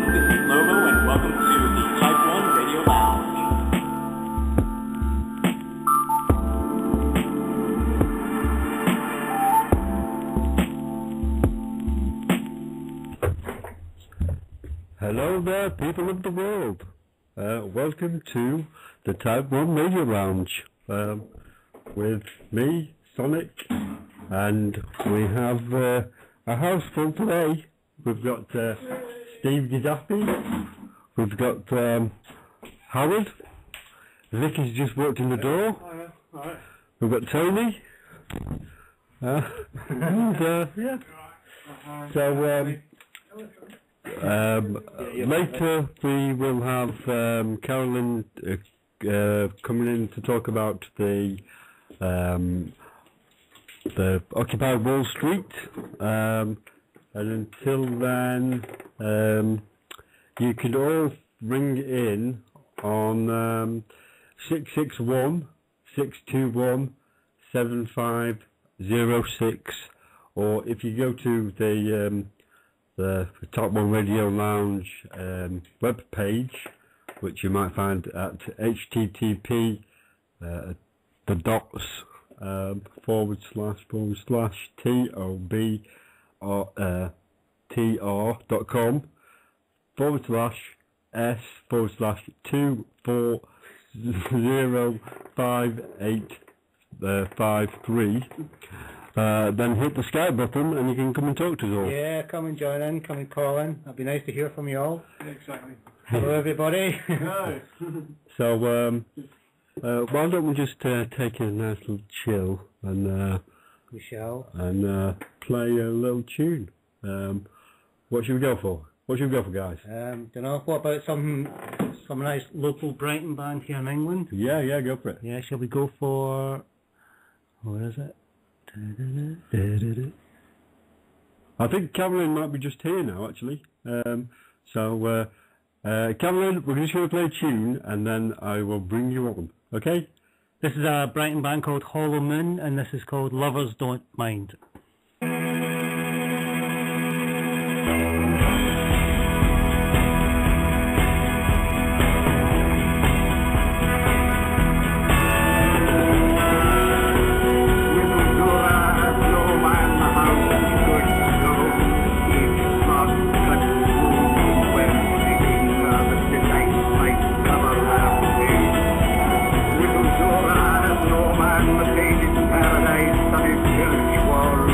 this is Lobo, and welcome to the Type1 Radio Lounge. Hello there, people of the world. Welcome to the Type1 Radio Lounge with me, Sonic, and we have a house full today. We've got Steve Gaddafi, we've got Howard, Vicky's just walked in the door, we've got Tony, and yeah. So later we will have Carolyn coming in to talk about the Occupied Wall Street, and until then you can all ring in on 661-621-7506, or if you go to the Type1 Radio Lounge web page, which you might find at http tobs.com/t-o-b-r-t-r.com/s/2405853. Then hit the Skype button and you can come and talk to us all. Yeah, come and join in, come and call in. It'd be nice to hear from you all. Yeah, exactly. Hello everybody. So why don't we just take a nice little chill and We shall. and play a little tune. What should we go for? What should we go for, guys? Don't know, what about some nice local Brighton band here in England? Yeah, go for it. Yeah, shall we go for, what is it? I think Caroline might be just here now, actually. So Caroline, we're just going to play a tune and then I will bring you on, okay? This is a Brighton band called Hollow Moon, and this is called Lovers Don't Mind. Paradise, that is village wall.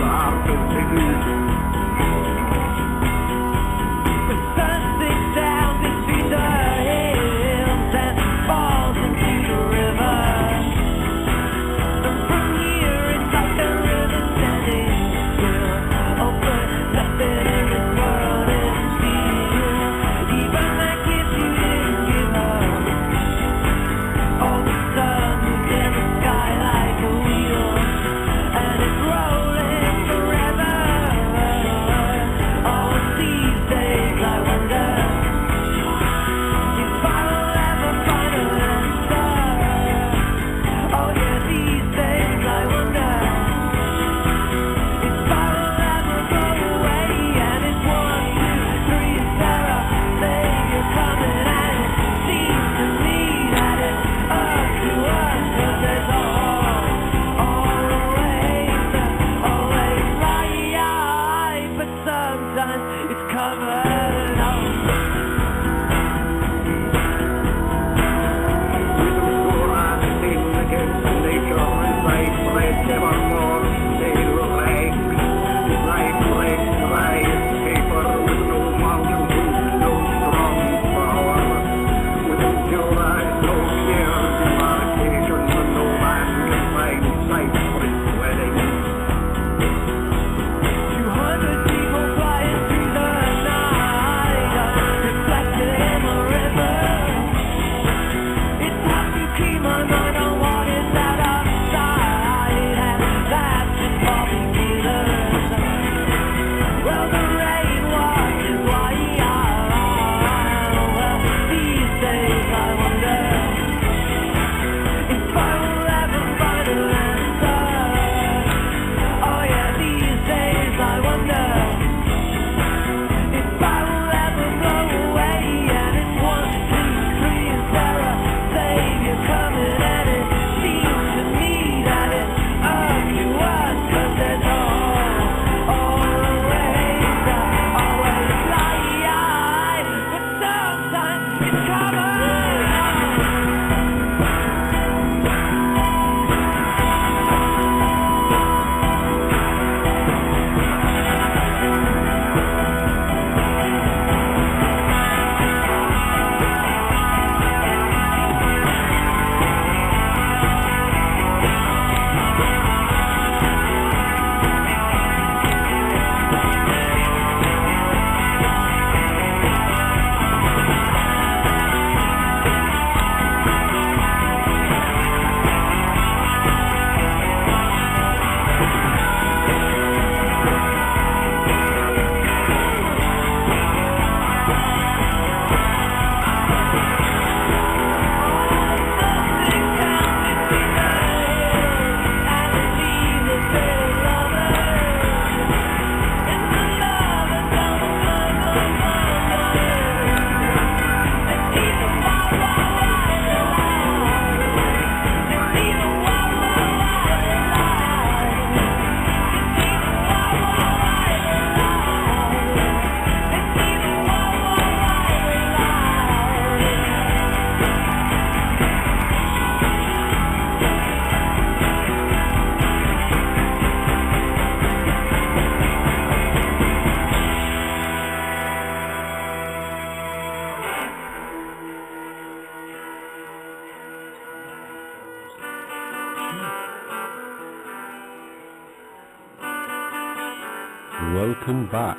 welcome back.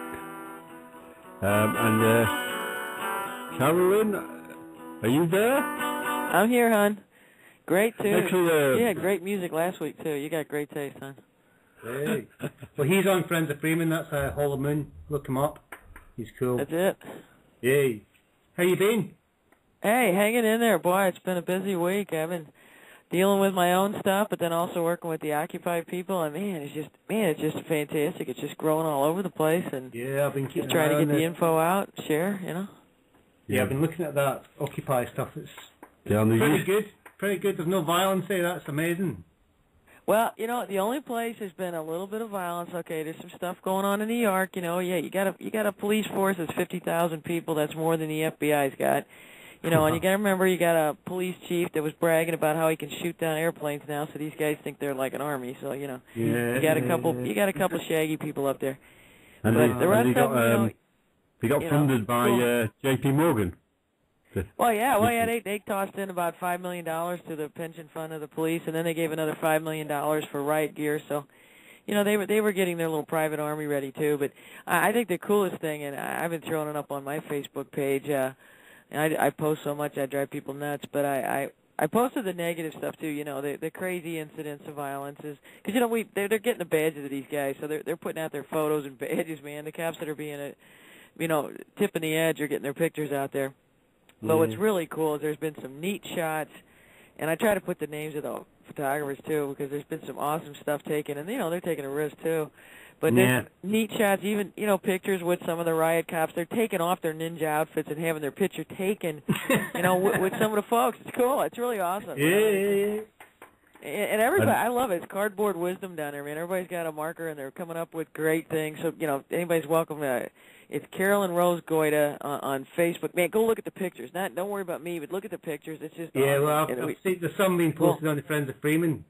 And Carolyn, are you there? I'm here, hon. Great, too. Excellent. Yeah, great music last week, too. You got great taste, hon. Hey. Well, he's on Friends of Freeman. That's Hall of Moon. Look him up. He's cool. That's it. Yay. How you been? Hey, hanging in there, boy. It's been a busy week. I've been dealing with my own stuff, but then also working with the Occupy people. And it's just fantastic. It's just growing all over the place, and Yeah, I've been keeping just trying an eye to on get the it. info out, share, Yeah, I've been looking at that Occupy stuff. It's Yeah, on the pretty good. Pretty good. There's no violence there. That's amazing. Well, the only place has been a little bit of violence. Okay, there's some stuff going on in New York. Yeah, you got a police force that's 50,000 people. That's more than the FBI's got. And you got to remember, you got a police chief that was bragging about how he can shoot down airplanes now. So these guys think they're like an army. So you got a couple shaggy people up there. And But the rest of them, he got funded by J.P. Morgan. Well, they tossed in about $5 million to the pension fund of the police, and then they gave another $5 million for riot gear. So, they were getting their little private army ready too. But I think the coolest thing, and I've been throwing it up on my Facebook page. I post so much I drive people nuts, but I posted the negative stuff too. The crazy incidents of violence is because they're getting the badges of these guys, so they're putting out their photos and badges. Man, the cops that are being tipping the edge are getting their pictures out there. But what's really cool is there's been some neat shots, and I try to put the names of the photographers, too, because there's been some awesome stuff taken, and, they're taking a risk, too. But there's neat shots, even, pictures with some of the riot cops. They're taking off their ninja outfits and having their picture taken, with some of the folks. It's cool. It's really awesome. Yeah. And everybody, I love it. It's cardboard wisdom down there, man. Everybody's got a marker, and they're coming up with great things. So, anybody's welcome. It's Carolyn Rose Goida on Facebook. Man, go look at the pictures. Don't worry about me, but look at the pictures. It's just Yeah, awesome. well, I've seen there's some being posted on the Friends of Freeman.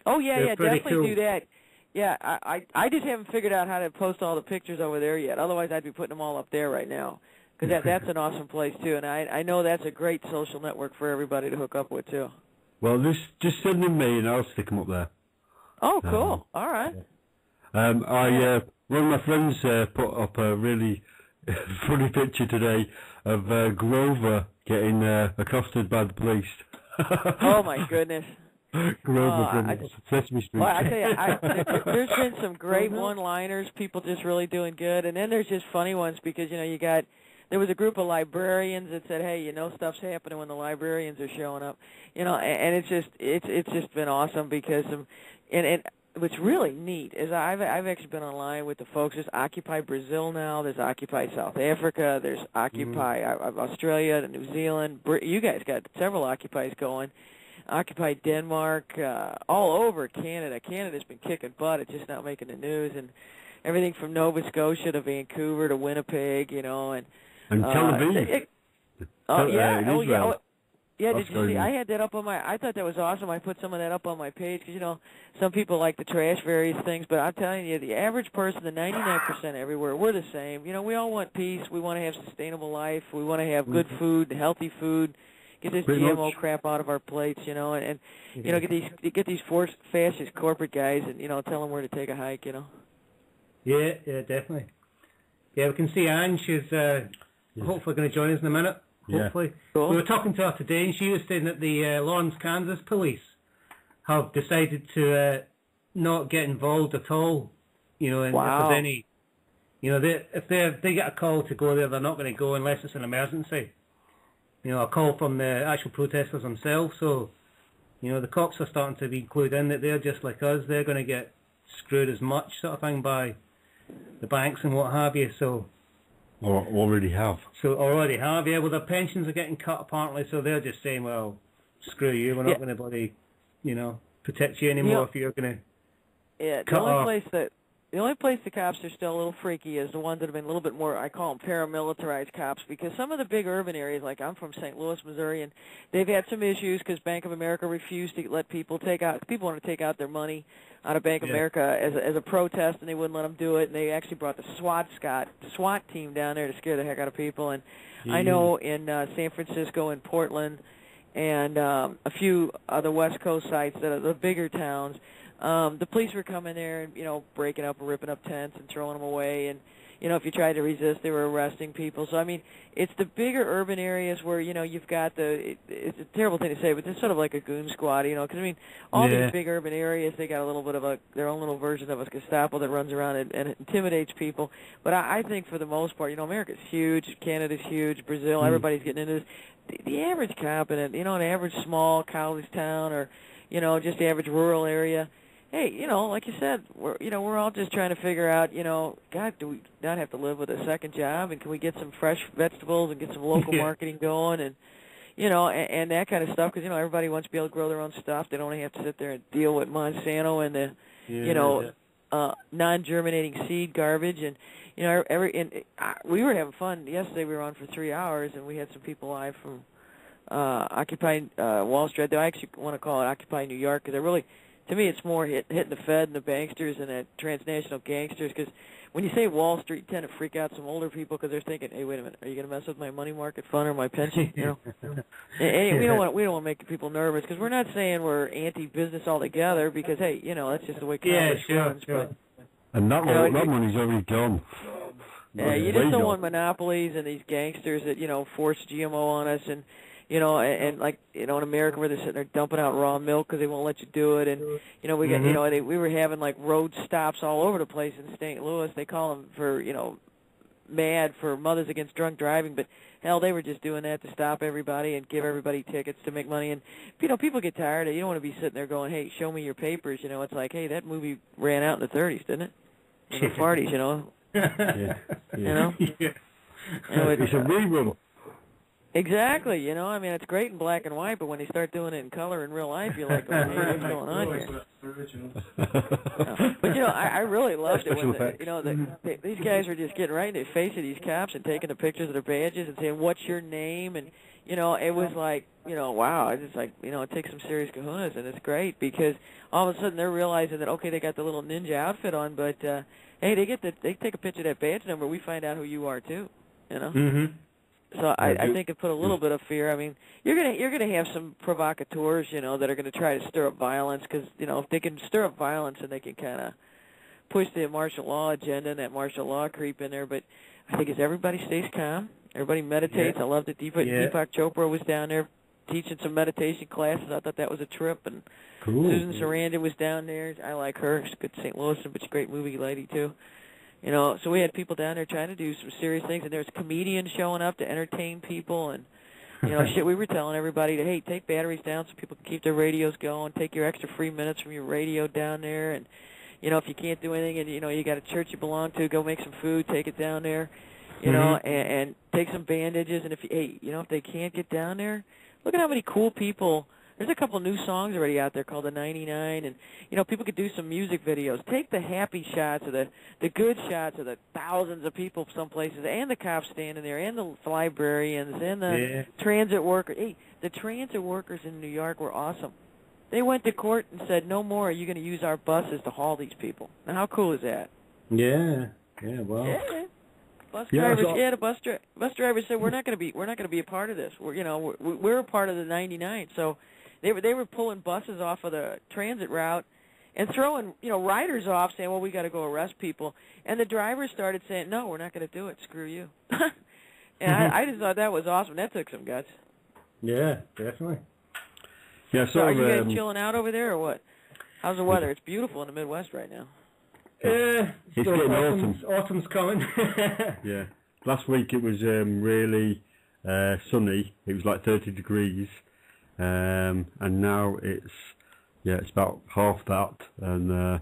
Oh, yeah, They're pretty definitely cool. do that. Yeah, I just haven't figured out how to post all the pictures over there yet. Otherwise, I'd be putting them all up there right now. Because that's an awesome place, too. And I know that's a great social network for everybody to hook up with, too. Well, just send them me and I'll stick them up there. Oh, cool. All right. One of my friends put up a really funny picture today of Grover getting accosted by the police. Oh, my goodness. Grover from Sesame Street. Well, I tell you, there's been some great one-liners, people just really doing good, and then there's just funny ones because, there was a group of librarians that said, hey, stuff's happening when the librarians are showing up, and it's just been awesome because, and what's really neat is I've actually been online with the folks. There's Occupy Brazil now, there's Occupy South Africa, there's Occupy Australia, New Zealand. You guys got several Occupies going. Occupy Denmark, all over Canada. Canada's been kicking butt. It's just not making the news, and everything from Nova Scotia to Vancouver to Winnipeg, and Tel Aviv. Israel. Did you see? I had that up on my. I thought that was awesome. I put some of that up on my page because some people like to trash various things, but I'm telling you, the average person, the 99% everywhere, we're the same. We all want peace. We want to have sustainable life. We want to have good food, healthy food. Get this GMO crap out of our plates, and get these fascist corporate guys, and tell them where to take a hike, Yeah, definitely. Yeah, we can see Anne. She's hopefully going to join us in a minute. Hopefully. Cool. We were talking to her today, and she was saying that the Lawrence, Kansas police have decided to not get involved at all. And wow. if there's any, if they get a call to go there, they're not going to go unless it's an emergency. A call from the actual protesters themselves. So, the cops are starting to be included in that they're just like us. They're going to get screwed as much sort of thing by the banks and what have you. So, or already have. Yeah. Well, their pensions are getting cut apparently, so they're just saying, well, screw you. We're not going to bloody, protect you anymore if you're going to. Yeah. The only place the cops are still a little freaky is the ones that have been a little bit more, I call them paramilitarized cops, because some of the big urban areas, like I'm from St. Louis, Missouri, and they've had some issues because Bank of America refused to let people want to take out their money out of Bank of America as a protest, and they wouldn't let them do it, and they actually brought the SWAT team down there to scare the heck out of people. And I know in San Francisco and Portland and a few other West Coast sites that are the bigger towns, the police were coming there and, breaking up and ripping up tents and throwing them away. And, if you tried to resist, they were arresting people. So, I mean, it's the bigger urban areas where, you've got it's a terrible thing to say, but it's sort of like a goon squad, because, I mean, all these big urban areas, they got a little bit of their own little version of a Gestapo that runs around and intimidates people. But I think for the most part, America's huge, Canada's huge, Brazil, everybody's getting into this. The average cop in an average small college town or, just the average rural area, hey, like you said, we're all just trying to figure out, God, do we not have to live with a second job, and can we get some fresh vegetables and get some local marketing going, and and that kind of stuff, because everybody wants to be able to grow their own stuff. They don't have to sit there and deal with Monsanto and the non-germinating seed garbage, and we were having fun yesterday. We were on for 3 hours, and we had some people live from Occupy Wall Street. I actually want to call it Occupy New York, because to me, it's more hitting the Fed and the banksters and the transnational gangsters, because when you say Wall Street, you tend to freak out some older people because they're thinking, hey, wait a minute, are you going to mess with my money market fund or my pension? And we don't want to make people nervous, because we're not saying we're anti-business altogether, because, hey, that's just the way commerce runs. But, and that money's already gone. Yeah, you just don't want monopolies and these gangsters that, force GMO on us, and and like, in America where they're sitting there dumping out raw milk because they won't let you do it. And, we got, we were having like road stops all over the place in St. Louis. They call them for, MAD, for Mothers Against Drunk Driving. But, hell, they were just doing that to stop everybody and give everybody tickets to make money. And, people get tired. You don't want to be sitting there going, hey, show me your papers. It's like, hey, that movie ran out in the 30s, didn't it? In the 40s, Yeah. It's a rerun. Exactly, I mean, it's great in black and white, but when they start doing it in color in real life, you're like, oh, hey, what's going on here? But, I really loved it when, these guys were just getting right in the face of these cops and taking the pictures of their badges and saying, what's your name? And, it was like, wow, it's just like, it takes some serious kahunas, and it's great because all of a sudden they're realizing that, okay, they got the little ninja outfit on, but, hey, they take a picture of that badge number, we find out who you are, too, Mm-hmm. So I think it put a little bit of fear. I mean, you're gonna have some provocateurs, that are gonna try to stir up violence, because if they can stir up violence, then they can kind of push the martial law agenda and that martial law creep in there. But I think as everybody stays calm, everybody meditates. I love that Deepak Chopra was down there teaching some meditation classes. I thought that was a trip. And cool. Susan Sarandon was down there. I like her. She's a good St. Louis, but she's a great movie lady too. So we had people down there trying to do some serious things, and there's comedians showing up to entertain people, and, shit, we were telling everybody to, hey, take batteries down so people can keep their radios going, take your extra free minutes from your radio down there, and, if you can't do anything and, you got a church you belong to, go make some food, take it down there, and take some bandages, and if they can't get down there, look at how many cool people. There's a couple new songs already out there called the 99, and, people could do some music videos. Take the happy shots of the good shots of the thousands of people some places, and the cops standing there, and the librarians, and the transit workers. Hey, the transit workers in New York were awesome. They went to court and said, no more are you going to use our buses to haul these people. Now, how cool is that? Yeah, well. Yeah. Bus drivers, the bus drivers said we're not going to be a part of this. We're a part of the 99. So they were pulling buses off of the transit route and throwing riders off, saying, well, we got to go arrest people. And the drivers started saying, no, we're not going to do it. Screw you. And I just thought that was awesome. That took some guts. Yeah, definitely. Yeah. So are you guys chilling out over there or what? How's the weather? It's beautiful in the Midwest right now. It's getting autumn. Autumn's coming. Yeah. Last week it was really sunny. It was like 30 degrees. And now it's about half that. And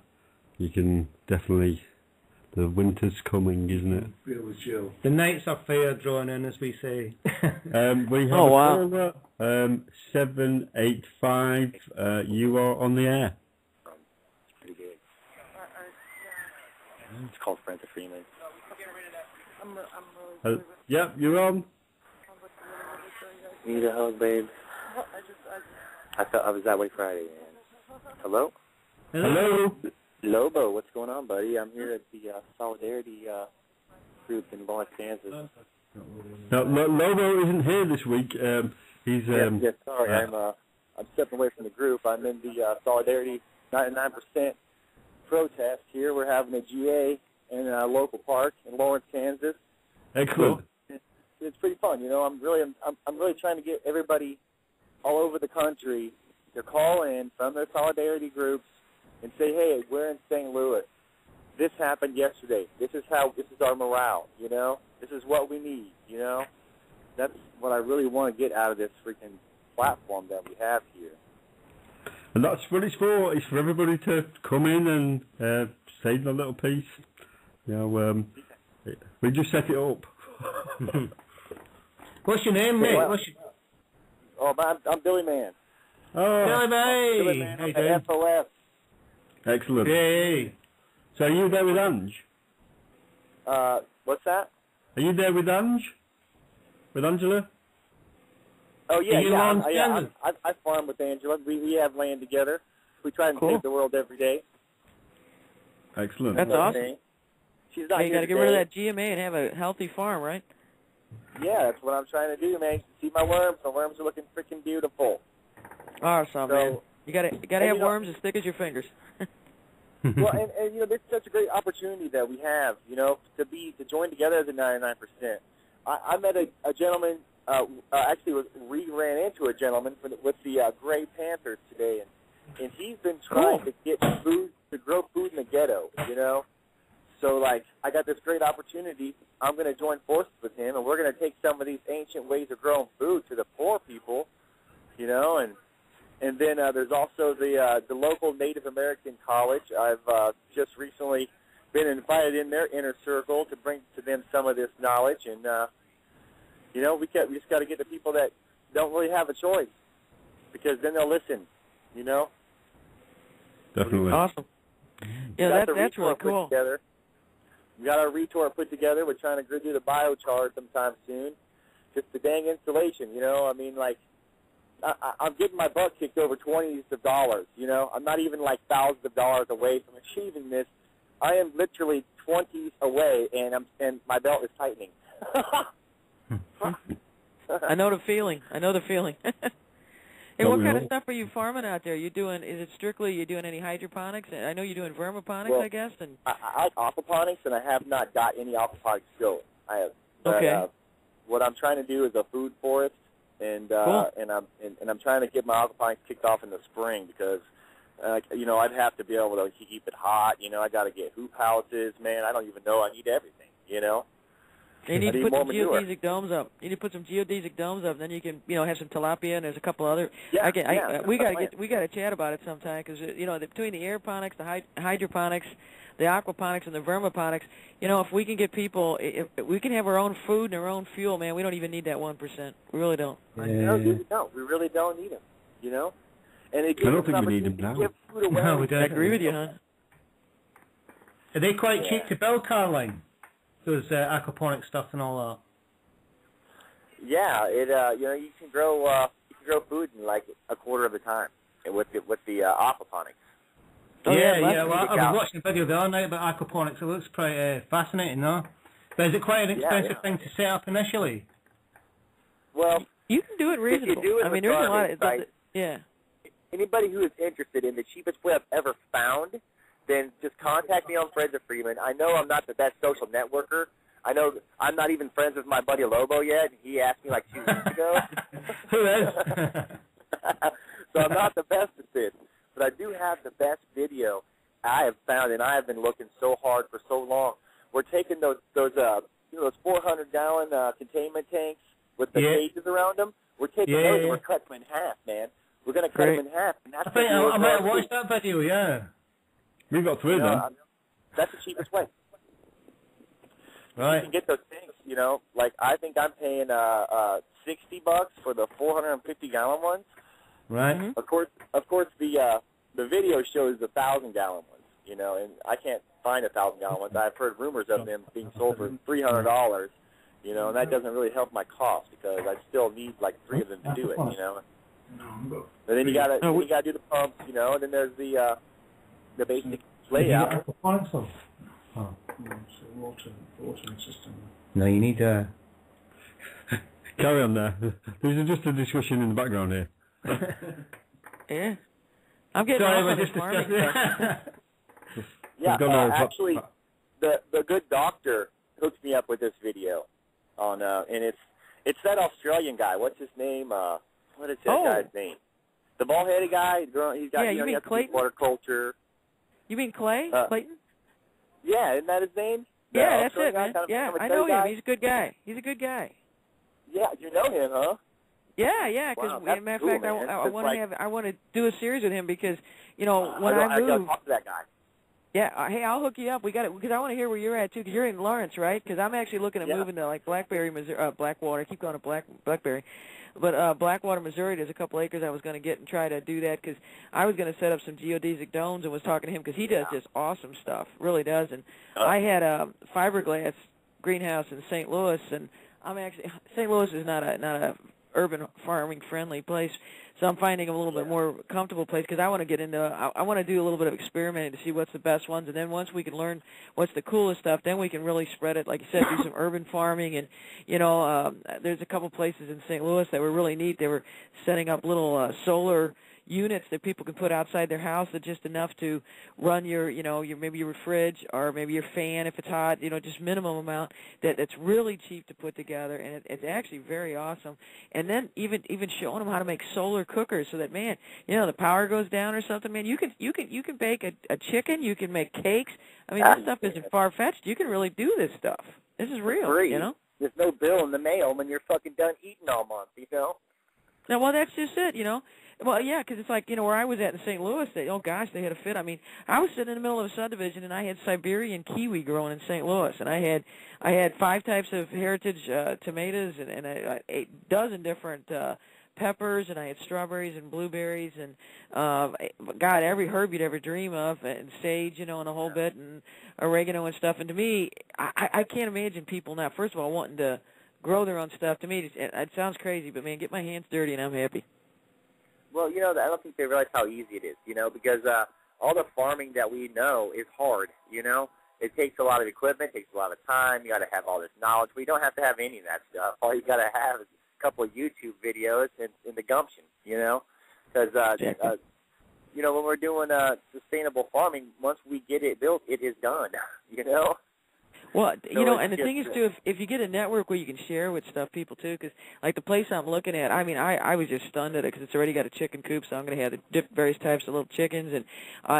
you can definitely, the winter's coming, isn't it? It was chill. The nights are fair drawing in, as we say. We have a caller, 785. You are on the air. Pretty good. It's called Francis Freeman. Yep, you're on. Need a hug, babe. I was that way Friday, man. Hello? Hello? Lobo, what's going on, buddy? I'm here at the Solidarity group in Lawrence, Kansas. No, Lobo isn't here this week. He's sorry, I'm stepping away from the group. I'm in the Solidarity 99% protest here. We're having a GA in a local park in Lawrence, Kansas. Excellent. It's pretty fun, you know. I'm really trying to get everybody all over the country to call in from their solidarity groups and say, hey, we're in St. Louis. This happened yesterday. This is our morale, you know. This is what we need, you know. That's what I really want to get out of this freaking platform that we have here. And that's what it's for. It's for everybody to come in and say their little piece. You know, we just set it up. What's your name, mate? Oh, I'm Billy Man. Oh, Billy May. Billy Man. How you doing? FOS. excellent. Hey. So are you there with Ange? What's that? Are you there with Ange? With Angela? Oh, yeah, Are you on yeah. I farm with Angela. We have land together. We try and save the world every day. Excellent. That's awesome. She's not Hey, you here got to get rid of today. that GMA and have a healthy farm, right? Yeah, that's what I'm trying to do, man. See my worms? My worms are looking freaking beautiful. Awesome, So- man. You got to and have you know- worms as thick as your fingers. Well, and you know, this is such a great opportunity that we have, you know, to join together as a 99%. I met a gentleman. Actually, we ran into a gentleman with the Gray Panthers today, and he's been trying to get food to grow food in the ghetto, you know. So, like, I got this great opportunity. I'm going to join forces with him, and we're going to take some of these ancient ways of growing food to the poor people, you know. And then there's also the local Native American college. I've just recently been invited in their inner circle to bring to them some of this knowledge, and you know, we just got to get the people that don't really have a choice, because then they'll listen, you know. Definitely. Awesome. Yeah, that's really put cool. together. We got our retort put together. We're trying to do the biochar sometime soon. Just the dang installation, you know. I mean, like, I'm getting my butt kicked over $20s of dollars, you know. I'm not even like thousands of dollars away from achieving this. I am literally 20s away, and my belt is tightening. I know the feeling. Hey, what kind of stuff are you farming out there? Is it strictly you doing any hydroponics? I know you're doing vermiponics, Well, I guess. And I like aquaponics, and I have not got any aquaponics going. I have. But, okay. What I'm trying to do is a food forest, and Cool. I'm trying to get my aquaponics kicked off in the spring because, you know, I'd have to be able to keep it hot. You know, I got to get hoop houses, man. I don't even know. I need everything. You know. You need to put more some manure. geodesic domes up. You need to put some geodesic domes up, then you can, you know, have some tilapia. And there's a couple other. Yeah, we got to chat about it sometime because you know between the aeroponics, the hydroponics, the aquaponics, and the vermiponics, you know, if we can get people, if we can have our own food and our own fuel, man, we don't even need that 1%. We really don't. No, we really don't need them. You know. And it gives I don't us think an we need opportunity them to now. give food away. No, we I don't. agree with you, huh? Are they quite Yeah. cheap to build, Caroline? Those aquaponic stuff and all that. Yeah, you know, you can grow food in like a quarter of the time with the aquaponics. Oh, yeah. yeah, Well, I cow. was watching a video the other night about aquaponics. It looks pretty fascinating, no? But is it quite an expensive thing to set up initially? Well, You can do it reasonable. do it I mean, with there's a lot. garbage, Yeah. anybody who is interested in the cheapest way I've ever found, then just contact me on Friends of Freeman. I know I'm not the best social networker. I know I'm not even friends with my buddy Lobo yet. He asked me like 2 weeks ago. Who is? So I'm not the best at this. But I do have the best video I have found, and I have been looking so hard for so long. We're taking those 400-gallon containment tanks with the cages around them. We're taking those and we're cutting them in half, man. We're going to cut them in half. And that's I think I might have watched that video, yeah. We've got 3 then. That's the cheapest way. Right. You can get those tanks, you know. Like, I think I'm paying $60 for the 450-gallon ones. Right. Mm-hmm. Of course, the video shows the 1,000-gallon ones, you know, and I can't find 1,000-gallon ones. I've heard rumors of them being sold for $300, you know, and that doesn't really help my cost because I still need like 3 of them to do it, you know. And then you gotta do the pumps, you know, and then there's the basic layout. No, you need Carry on there. There's just a discussion in the background here. Yeah. I'm getting Sorry, off we're on this just farming discussing stuff. Yeah, We've gone actually, the good doctor hooked me up with this video on, and it's that Australian guy. What's his name? What is that guy's name? The bald-headed guy. He's got, Yeah, you you mean got Clayton? horticulture. You mean Clay? Clayton? Yeah, isn't that his name? The Yeah, that's Australian it, guy, man. kind of Yeah, I cemetery know him. guy? He's a good guy. He's a good guy. Yeah, you know him, huh? Yeah, because Wow, as that's a matter of cool, fact, man. I It's want to like- I want to do a series with him because when I I gotta moved. talk to that guy. Yeah, hey, I'll hook you up. We got it because I want to hear where you're at too. Because you're in Lawrence, right? Because I'm actually looking at Yeah. moving to like Blackberry, Missouri, Blackwater. I keep going to Blackberry, but Blackwater, Missouri. There's a couple acres I was going to get and try to do that because I was going to set up some geodesic domes and was talking to him because he does just awesome stuff, really does. And I had a fiberglass greenhouse in St. Louis, and I'm actually St. Louis is not a urban farming friendly place. So I'm finding a little bit more comfortable place because I want to get into, I want to do a little bit of experimenting to see what's the best ones. And then once we can learn what's the coolest stuff, then we can really spread it, like you said, do some urban farming. And, there's a couple places in St. Louis that were really neat. They were setting up little solar units that people can put outside their house that just enough to run your maybe your fridge or maybe your fan if it's hot, just minimum amount that's really cheap to put together, and it's actually very awesome. And then even showing them how to make solar cookers so that, man, the power goes down or something, man, you can bake a chicken, you can make cakes. I mean, this stuff isn't far-fetched. You can really do this stuff. This is real, Free. There's no bill in the mail when you're fucking done eating all month, Now, well, that's just it, Well, yeah, because it's like, where I was at in St. Louis, they had a fit. I mean, I was sitting in the middle of a subdivision, and I had Siberian kiwi growing in St. Louis, and I had 5 types of heritage tomatoes and a dozen different peppers, and I had strawberries and blueberries and, God, every herb you'd ever dream of, and sage, and a whole bit, and oregano and stuff. And to me, I can't imagine people now, first of all, wanting to grow their own stuff. To me, it sounds crazy, but, man, get my hands dirty, and I'm happy. Well, I don't think they realize how easy it is, because all the farming that we know is hard, It takes a lot of equipment, it takes a lot of time. You got to have all this knowledge. We don't have to have any of that stuff. All you got to have is a couple of YouTube videos and the gumption, Because, when we're doing sustainable farming, once we get it built, it is done, Well, So and the thing is, too, if you get a network where you can share with stuff, people, too, because, like, the place I'm looking at, I mean, I was just stunned at it because it's already got a chicken coop, so I'm going to have the various types of little chickens, and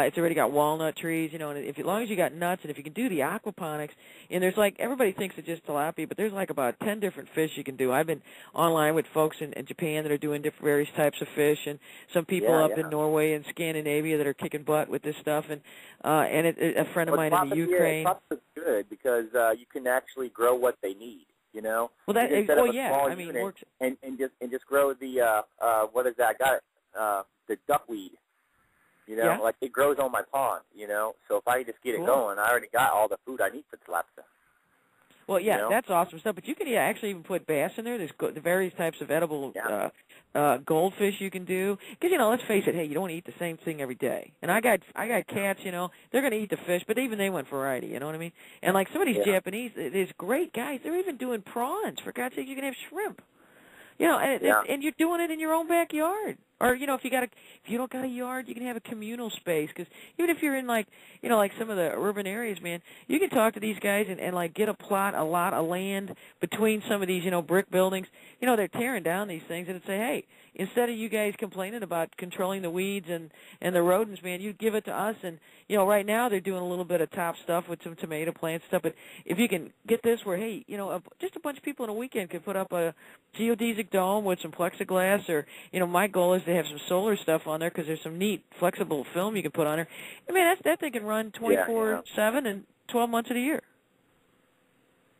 it's already got walnut trees, and as long as you got nuts, and if you can do the aquaponics, and there's, like, everybody thinks it's just tilapia, but there's, like, about 10 different fish you can do. I've been online with folks in Japan that are doing various types of fish, and some people up in Norway and Scandinavia that are kicking butt with this stuff, and a friend of mine in the Ukraine. It's good because you can actually grow what they need, Well, that I mean, it works. And just grow the what is that? I got it, the duckweed. Like it grows on my pond. So if I just get it going, I already got all the food I need for tilapia. Well, yeah, that's awesome stuff. But you can actually even put bass in there. There's the various types of edible goldfish you can do. Because, let's face it, hey, you don't want to eat the same thing every day. And I got cats, they're going to eat the fish, but even they want variety, you know what I mean? And like some of these Japanese, there's great guys. They're even doing prawns. For God's sake, you can have shrimp. And you're doing it in your own backyard. Or, if you don't got a yard, you can have a communal space. Because even if you're in, like some of the urban areas, man, you can talk to these guys and like, get a lot of land between some of these, brick buildings. They're tearing down these things and say, hey, instead of you guys complaining about controlling the weeds and the rodents, man, you give it to us. And, right now they're doing a little bit of top stuff with some tomato plants stuff. But if you can get this where, hey, just a bunch of people in a weekend could put up a geodesic dome with some plexiglass, or, my goal is to have some solar stuff on there because there's some neat flexible film you can put on there. I mean, that thing can run 24/7 and 12 months of the year.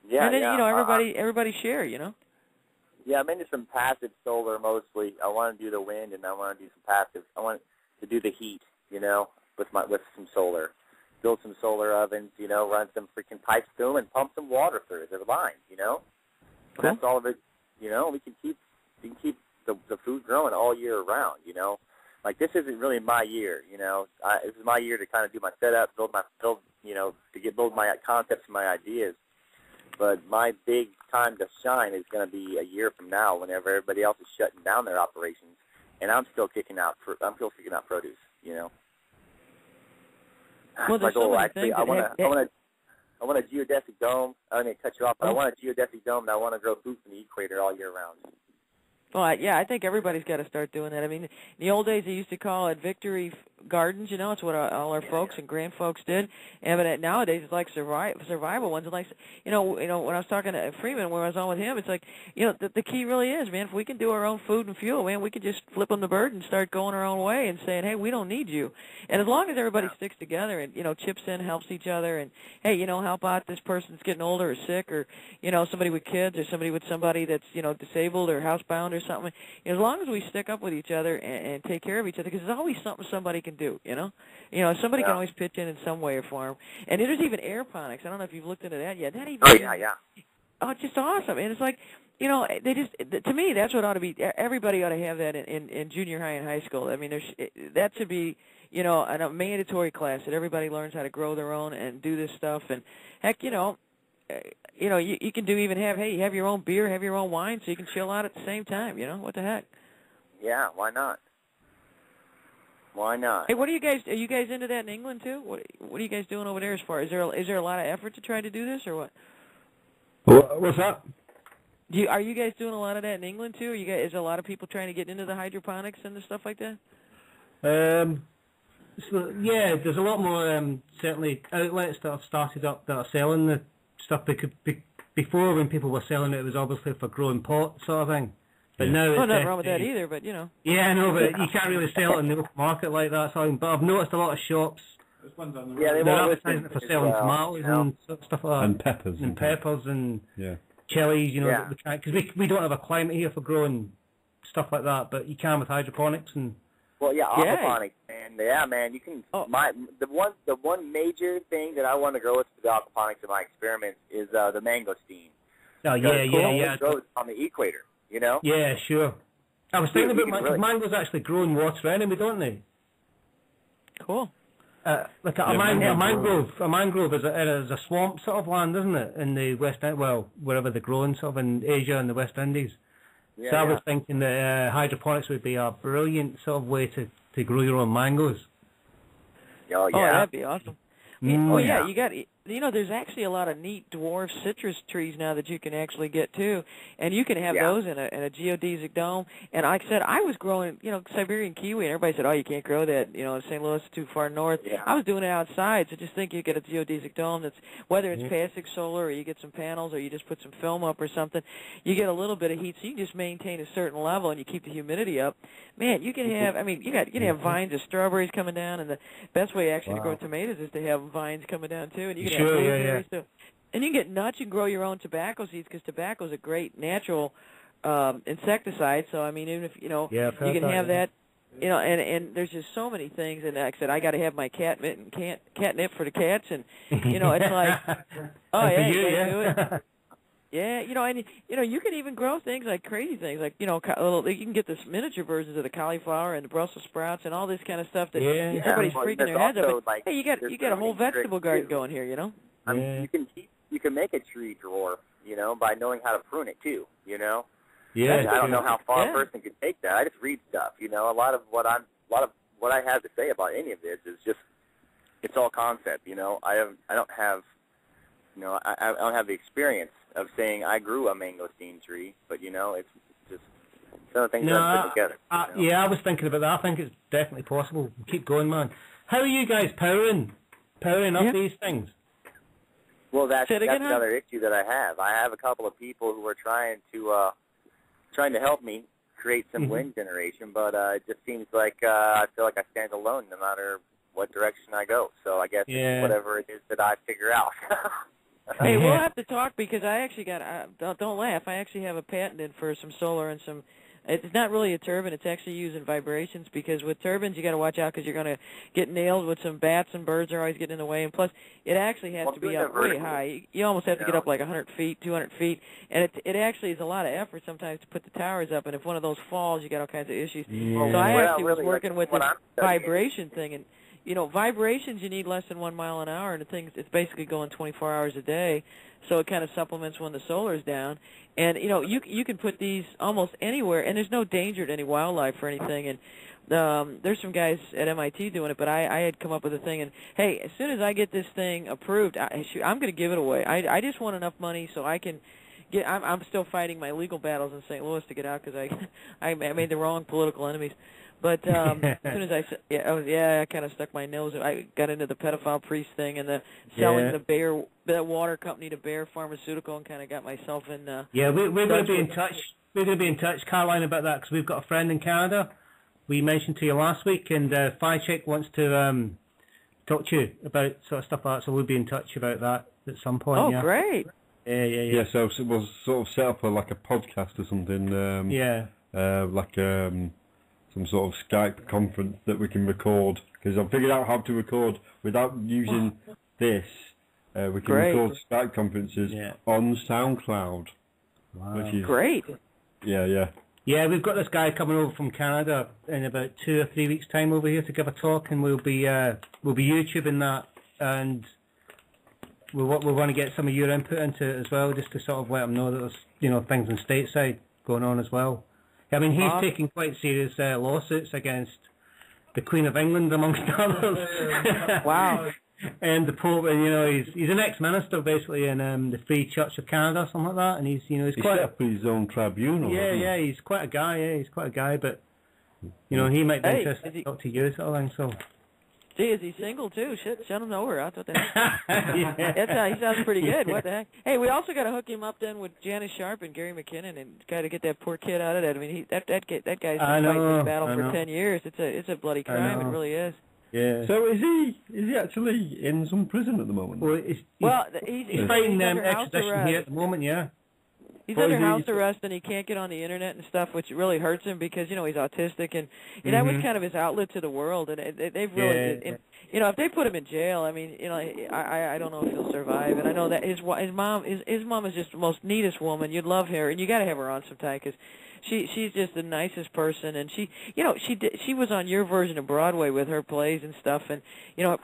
Yeah, and then, everybody share, Yeah, I'm into some passive solar mostly. I want to do the wind, and I want to do some passive. I want to do the heat, with some solar. Build some solar ovens, run some freaking pipes through them and pump some water through the lines, Cool. That's all of it. We can keep the food growing all year round, Like, this isn't really my year, This is my year to kind of do my setup, build my concepts and my ideas. But my big time to shine is going to be a year from now, whenever everybody else is shutting down their operations, and I'm still kicking out produce. you know. Well, My there's so goal, many actually, things I that want a geodesic dome. I don't mean to cut you off, but I want a geodesic dome that I want to grow food from the equator all year round. Well, I think everybody's got to start doing that. I mean, in the old days, they used to call it victory gardens. You know, it's what all our folks and grand folks did. And but nowadays, it's like survival ones. Like, you know, when I was talking to Freeman, when I was on with him, it's like, you know, the key really is, man, if we can do our own food and fuel, man, we can just flip them the bird and start going our own way and saying, hey, we don't need you. And as long as everybody sticks together and, you know, chips in, helps each other, and hey, you know, help out this person that's getting older or sick, or, you know, somebody with kids, or somebody with somebody that's, you know, disabled or housebound or something. As long as we stick up with each other and take care of each other, because there's always something somebody can do, you know? You know, somebody can always pitch in some way or form. And there's even aeroponics. I don't know if you've looked into that yet. That even oh, it's just awesome. And it's like, you know, they just, to me, that's what ought to be, everybody ought to have that in junior high and high school. I mean, that should be, you know, a mandatory class that everybody learns how to grow their own and do this stuff. And heck, you know, you can do even have, hey, you have your own beer, have your own wine, so you can chill out at the same time, you know? What the heck? Yeah, why not? Why not? Hey, are you guys into that in England too? What are you guys doing over there as far, is there a lot of effort to try to do this, or what? What's that? Are you guys doing a lot of that in England too? Is there a lot of people trying to get into the hydroponics and the stuff like that? So, yeah, there's a lot more certainly outlets that have started up that are selling the stuff. Before, when people were selling it, it was obviously for growing pots sort of thing. But now it's nothing wrong with that either, but you know. Yeah, I know, but you can't really sell it in the open market like that. So, but I've noticed a lot of shops. Yeah, they're advertising it for selling tomatoes and stuff like that. And peppers. And peppers and chilies, you know, because we don't have a climate here for growing stuff like that, but you can with hydroponics and. Well, aquaponics, man. Yeah, man, you can. The one major thing that I want to grow with the aquaponics in my experiments is the mangosteen. Oh yeah. Grows on the equator, you know. Yeah, sure. I was thinking about mangoes actually grow in water anyway, don't they? Cool. Like a mangrove is a swamp sort of land, isn't it? In the West End, well, wherever they're growing, sort of in Asia and the West Indies. Yeah, so I was thinking that hydroponics would be a brilliant sort of way to grow your own mangoes. Oh, yeah. Oh, that'd be awesome. You got, you know, there's actually a lot of neat dwarf citrus trees now that you can actually get too, and you can have those in a geodesic dome. And like I said, I was growing, you know, Siberian kiwi, and everybody said, oh, you can't grow that, you know, in St. Louis, too far north. Yeah. I was doing it outside, so just think you get a geodesic dome that's, whether it's passive solar or you get some panels or you just put some film up or something, you get a little bit of heat, so you can just maintain a certain level and you keep the humidity up. Man, you can have, I mean, you can have vines of strawberries coming down, and the best way actually to grow tomatoes is to have vines coming down too, and you can have blueberries too. And you can get nuts and grow your own tobacco seeds, because tobacco is a great natural insecticide. So I mean, even if you know, you can have that. You know, and there's just so many things. And like I said, I got to have my catnip for the cats, and you know, it's like, oh yeah, you can do it. Yeah, you know, and you know, you can even grow things like crazy things, like you know, you can get this miniature versions of the cauliflower and the Brussels sprouts and all this kind of stuff that everybody's freaking their heads up. But, hey, you got a whole vegetable garden going here, you know. I mean, you can make a tree dwarf, you know, by knowing how to prune it too, you know. Yeah. I don't know how far a person can take that. I just read stuff, you know. A lot of what I have to say about any of this is just it's all concept, you know. I don't have the experience of saying I grew a mangosteen tree, but you know, it's just some of the things that I put together. Yeah, I was thinking about that. I think it's definitely possible. Keep going, man. How are you guys powering up these things? Well, that's another issue that I have. I have a couple of people who are trying to help me create some wind generation, but it just seems like I feel like I stand alone no matter what direction I go. So I guess it's whatever it is that I figure out. Hey, we'll have to talk, because I actually don't laugh, I actually have a patent in for some solar and some, it's not really a turbine, it's actually using vibrations, because with turbines you got to watch out, because you're going to get nailed with some bats, and birds are always getting in the way, and plus it actually has to be up way high. You almost have to get up like 100 feet, 200 feet, and it actually is a lot of effort sometimes to put the towers up, and if one of those falls, you got all kinds of issues. So I actually was working with this vibration thing, and vibrations, you need less than 1 mile an hour, and it's basically going 24 hours a day, so it kind of supplements when the solar's down. And, you can put these almost anywhere, and there's no danger to any wildlife or anything. And there's some guys at MIT doing it, but I had come up with a thing, and, hey, as soon as I get this thing approved, I'm going to give it away. I just want enough money so I can I'm still fighting my legal battles in St. Louis to get out because I made the wrong political enemies. But as soon as I kind of stuck my nose. I got into the pedophile priest thing and the selling the water company to Bayer Pharmaceutical, and kind of got myself in. We're going to be in touch. We're going to be in touch, Caroline, about that because we've got a friend in Canada. We mentioned to you last week, and FireCheck wants to talk to you about sort of stuff like that. So we'll be in touch about that at some point. Oh, great. Yeah, so we'll sort of set up a podcast or something. Some sort of Skype conference that we can record, because I've figured out how to record without using this. We can record Skype conferences on SoundCloud. Wow. Which is great. Yeah. Yeah, we've got this guy coming over from Canada in about 2 or 3 weeks' time over here to give a talk, and we'll be YouTubing that, and we want to get some of your input into it as well, just to sort of let them know that there's things in stateside going on as well. I mean, he's taking quite serious lawsuits against the Queen of England, amongst others. Wow. And the Pope, and he's an ex-minister basically in the Free Church of Canada, something like that, and he's quite set up his own tribunal. Yeah, he's quite a guy. Yeah, he's quite a guy, but he might be interested to talk to you, sort of thing. So. Gee, is he single too? Shit, send him over. I thought he sounds pretty good. What the heck? Hey, we also got to hook him up then with Janice Sharp and Gary McKinnon, and got to get that poor kid out of that. I mean, that guy's been fighting this battle for 10 years. It's a bloody crime. It really is. Yeah. So is he actually in some prison at the moment? Well, he's fighting extradition here at the moment. Yeah. He's under house arrest, and he can't get on the internet and stuff, which really hurts him because he's autistic, and that was kind of his outlet to the world. And they've really, if they put him in jail, I mean, I don't know if he'll survive. And I know that his mom is just the most neatest woman. You'd love her, and you got to have her on sometime because she's just the nicest person. And she was on your version of Broadway with her plays and stuff, and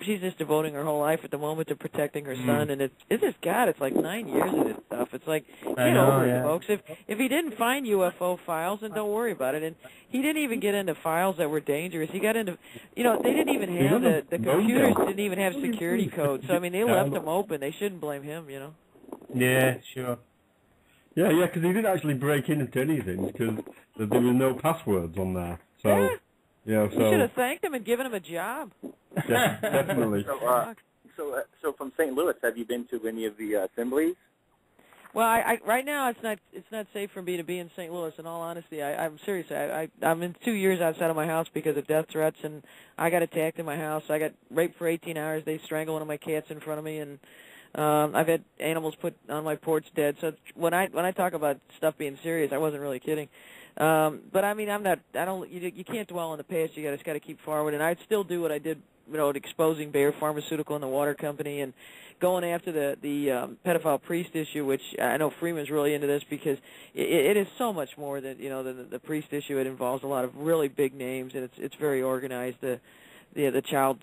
she's just devoting her whole life at the moment to protecting her son. And it's just it's like 9 years of this stuff. It's like get over it, folks. If he didn't find UFO files, then don't worry about it. And he didn't even get into files that were dangerous. He got into they didn't even have the computers didn't even have security codes. So I mean, they left them open. They shouldn't blame him. Yeah, sure. Yeah, because he didn't actually break into anything because there were no passwords on there. So, you should have thanked him and given him a job. Yeah, definitely. So from St. Louis, have you been to any of the assemblies? Well, I right now it's not safe for me to be in St. Louis. In all honesty, I'm serious. I'm in 2 years outside of my house because of death threats, and I got attacked in my house. I got raped for 18 hours. They strangled one of my cats in front of me, and I've had animals put on my porch dead. So when I talk about stuff being serious, I wasn't really kidding. But I mean, you can't dwell on the past. You just got to keep forward. And I'd still do what I did, exposing Bayer Pharmaceutical and the water company, and going after the pedophile priest issue, which I know Freeman's really into this because it is so much more than the priest issue. It involves a lot of really big names, and it's very organized. The child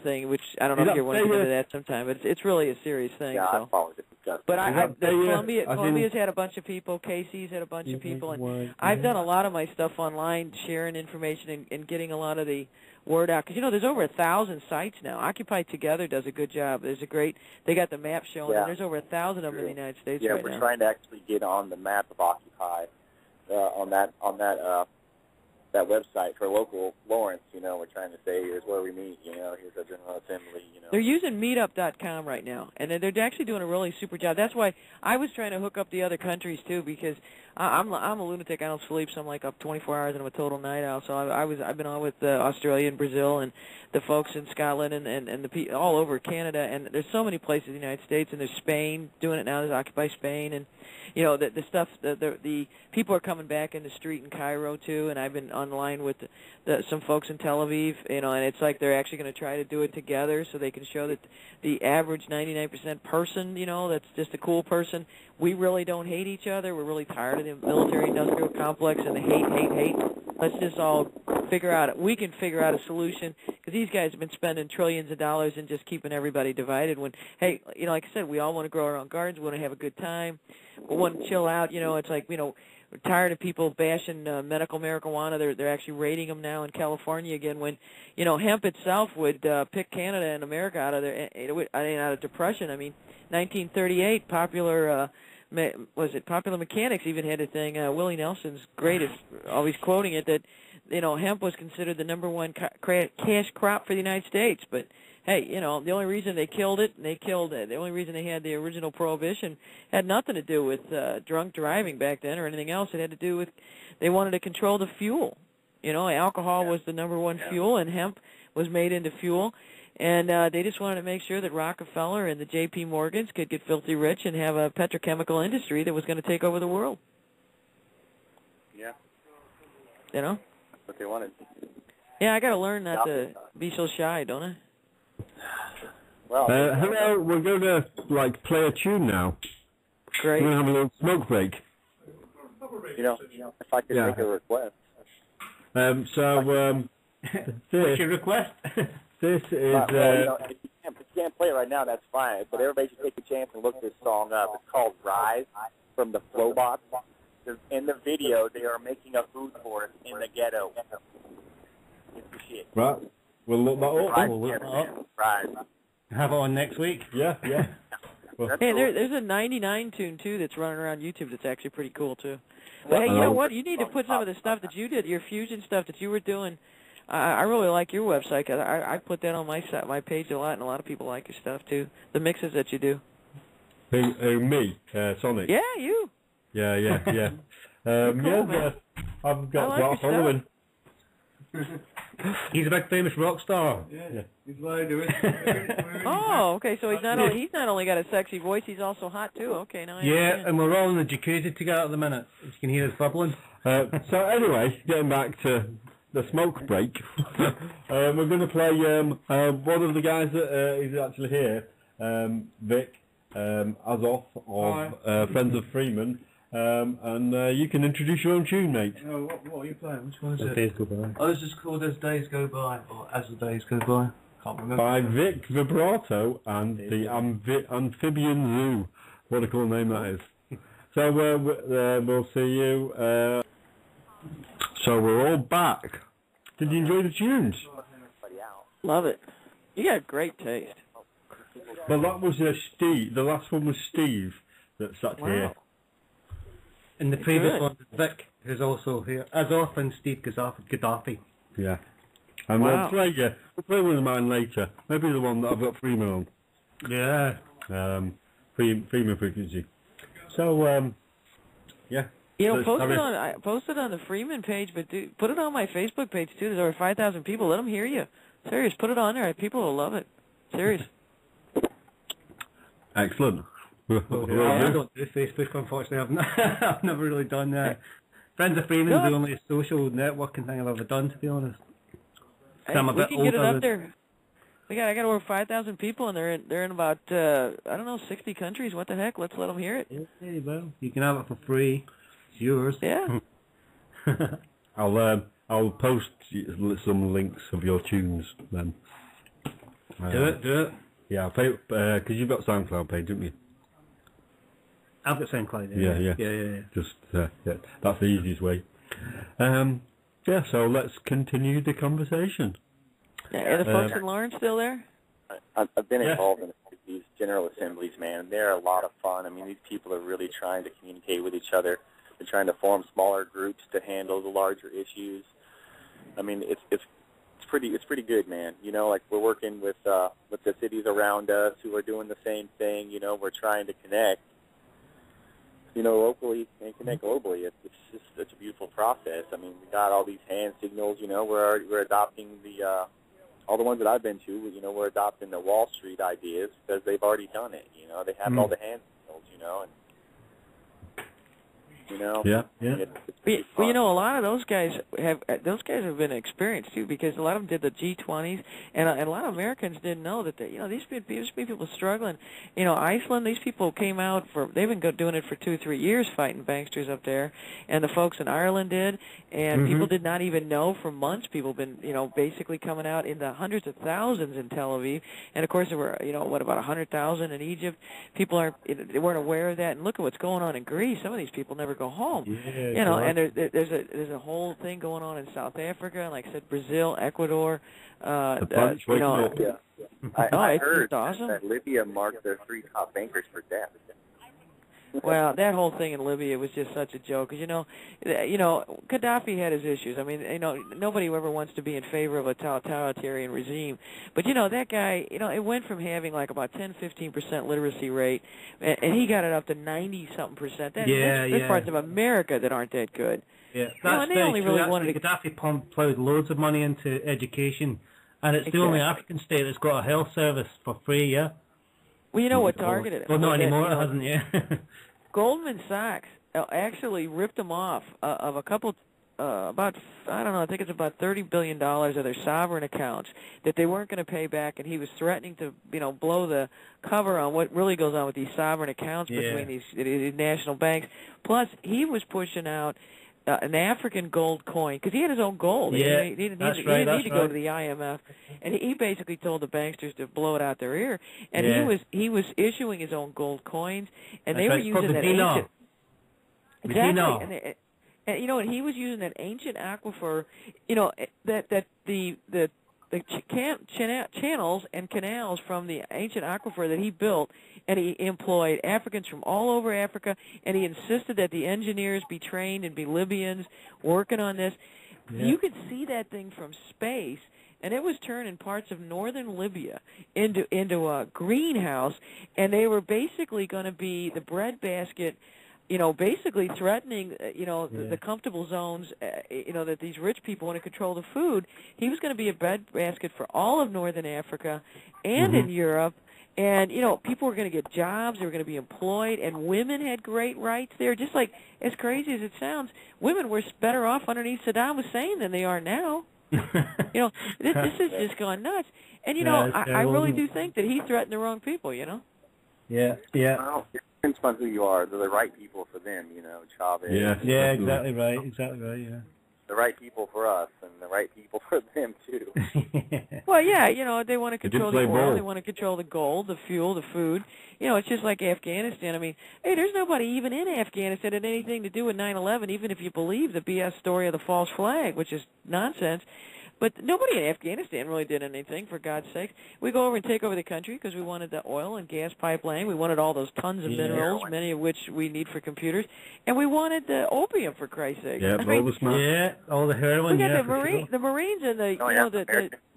thing, which I don't know if you want to get into that sometime, but it's really a serious thing. Yeah, so. I followed it. But Columbia's had a bunch of people, Casey's had a bunch of people, and I've done a lot of my stuff online, sharing information and getting a lot of the word out. Because, there's over 1,000 sites now. Occupy Together does a good job. They got the map showing, and there's over 1,000 of them in the United States right now. Yeah, we're trying to actually get on the map of Occupy on that website for local Lawrence. We're trying to say here's where we meet. Here's our General Assembly. They're using Meetup.com right now, and they're actually doing a really super job. That's why I was trying to hook up the other countries too, because I'm a lunatic. I don't sleep, so I'm like up 24 hours and I'm a total night owl. So I've been on with Australia and Brazil and the folks in Scotland and the people all over Canada, and there's so many places in the United States, and there's Spain doing it now. There's Occupy Spain, and the stuff. The people are coming back in the street in Cairo too, and I've been online with some folks in Tel Aviv, and it's like they're actually going to try to do it together so they can show that the average 99% person, that's just a cool person, we really don't hate each other. We're really tired of the military-industrial complex and the hate. Let's just all figure out it. We can figure out a solution, because But these guys have been spending trillions of dollars and just keeping everybody divided when, hey, like I said, we all want to grow our own gardens, we want to have a good time, we want to chill out, it's like, we're tired of people bashing medical marijuana. They're actually raiding them now in California again when, hemp itself would pick Canada and America out of out of depression. I mean, 1938, Popular Mechanics even had a thing, Willie Nelson's greatest, always quoting it, that, hemp was considered the number one cash crop for the United States. But, hey, the only reason they killed it, the only reason they had the original prohibition had nothing to do with drunk driving back then or anything else. It had to do with they wanted to control the fuel. Alcohol was the number one fuel, and hemp was made into fuel. And they just wanted to make sure that Rockefeller and the J.P. Morgans could get filthy rich and have a petrochemical industry that was going to take over the world. Yeah. That's what they wanted. Yeah, I got to learn not to be so shy, don't I? Well, hello, we're going to play a tune now. Great. We're going to have a little smoke break. If I could make a request. What's your request? This is... if you can't play it right now, that's fine. But everybody should take a chance and look this song up. It's called Rise from the Flowbots. In the video, they are making a food forest in the ghetto. It's the shit. Right. We'll look that up. Rise. Have it on next week. Yeah. Well, hey, there's a 99 tune, too, that's running around YouTube that's actually pretty cool, too. But, hey, you know what? You need to put some of the stuff that you did, your fusion stuff that you were doing. I really like your website, because I put that on my page a lot, and a lot of people like your stuff, too. The mixes that you do. Who me? Sonic? Yeah, you. Yeah. Cool, I've got like a following. He's a big famous rock star. Yeah. He's lying to it. Oh, okay. So he's not only got a sexy voice, he's also hot too. Okay, now I Yeah, understand. and we're all in the jacuzzi together at the minute. You can hear us bubbling. So anyway, getting back to the smoke break, we're going to play one of the guys that is actually here, Vic Azoff of Friends of Freeman. And you can introduce your own tune, mate. What are you playing? Which one is As it? days go by. Oh, this is called As Days Go By, or As the Days Go By. Can't remember. By Vic Vibrato and the Amphibian Zoo. What a cool name that is. So we'll see you. So we're all back. Did you enjoy the tunes? Love it. You got great taste. Well, that was Steve. The last one was Steve that sat here. And the previous Good. one is Vic, who's also here, as often Steve Gaddafi. Yeah. And Wow. we'll play one of mine later. Maybe the one that I've got Freeman on. Yeah. Freeman frequency. So, yeah. Post it on the Freeman page, but put it on my Facebook page too. There's over 5,000 people. Let them hear you. Serious, put it on there. People will love it. Serious. Excellent. I don't do Facebook, unfortunately. I've never really done that. Friends of Freeman is the only social networking thing I've ever done, to be honest. Hey, I'm a we bit can get it older up there. I got over 5,000 people, and they're in about 60 countries. What the heck? Let's let them hear it. Yeah, well, you can have it for free. It's yours. Yeah. I'll post some links of your tunes then. Do it. Yeah, because you've got SoundCloud page, haven't you? I've got SoundCloud. Yeah. Just that's the easiest way. So let's continue the conversation. Are the folks in Lawrence still there? I've been involved in these general assemblies, man. They're a lot of fun. I mean, these people are really trying to communicate with each other. They're trying to form smaller groups to handle the larger issues. I mean, it's pretty good, man. Like we're working with the cities around us who are doing the same thing. We're trying to connect, locally and connect globally. It's just such a beautiful process. I mean, we got all these hand signals. We're adopting all the ones that I've been to. We're adopting the Wall Street ideas because they've already done it. They have all the hand signals. And You know? Yeah. Well, you know, a lot of those guys have been experienced too, because a lot of them did the G20s, and a lot of Americans didn't know that these people struggling. You know, Iceland, these people came out they've been doing it for 2-3 years, fighting banksters up there, and the folks in Ireland did, and people did not even know for months. People have been basically coming out in the hundreds of thousands in Tel Aviv, and of course there were about 100,000 in Egypt. People they weren't aware of that, and look at what's going on in Greece. Some of these people never go home. And there's a whole thing going on in South Africa, and like I said, Brazil, Ecuador. I heard it's awesome. that Libya marked their 3 top bankers for death. Well, that whole thing in Libya was just such a joke, because Gaddafi had his issues. I mean, nobody ever wants to be in favor of a totalitarian regime, but that guy, it went from having like about 10-15% literacy rate, and he got it up to 90-something%. There's parts of America that aren't that good. Yeah, that's they only really wanted to. Gaddafi plowed loads of money into education, and it's the only African state that's got a health service for free. Yeah. Well, you know what targeted it? Well, not anymore, it hasn't yet. Goldman Sachs actually ripped them off of a couple, I think it's about $30 billion of their sovereign accounts that they weren't going to pay back, and he was threatening to, blow the cover on what really goes on with these sovereign accounts between these national banks. Plus, he was pushing out an African gold coin, because he had his own gold. Yeah, he didn't need to go to the IMF, and he basically told the banksters to blow it out their ear. And he was issuing his own gold coins, and they were using that ancient. Exactly, and he was using that ancient aquifer. That the channels and canals from the ancient aquifer that he built, and he employed Africans from all over Africa, and he insisted that the engineers be trained and be Libyans working on this. Yeah. You could see that thing from space, and it was turning parts of northern Libya into a greenhouse, and they were basically going to be the breadbasket, basically threatening, the comfortable zones, that these rich people want to control the food. He was going to be a breadbasket for all of northern Africa and in Europe. And, people were going to get jobs, they were going to be employed, and women had great rights there. Just like, as crazy as it sounds, women were better off underneath Saddam Hussein than they are now. This has just gone nuts. And, I really do think that he threatened the wrong people, Yeah. Well, it depends on who you are. They're the right people for them, Chavez. Yeah, exactly right, yeah. The right people for us, and the right people for them, too. Well, yeah, they want to control the oil, they want to control the gold, the fuel, the food. It's just like Afghanistan. I mean, hey, there's nobody even in Afghanistan that had anything to do with 9/11, even if you believe the BS story of the false flag, which is nonsense. But nobody in Afghanistan really did anything, for God's sake. We go over and take over the country because we wanted the oil and gas pipeline. We wanted all those tons of minerals, many of which we need for computers. And we wanted the opium, for Christ's sake. Yeah, all the heroin. We got the Marines and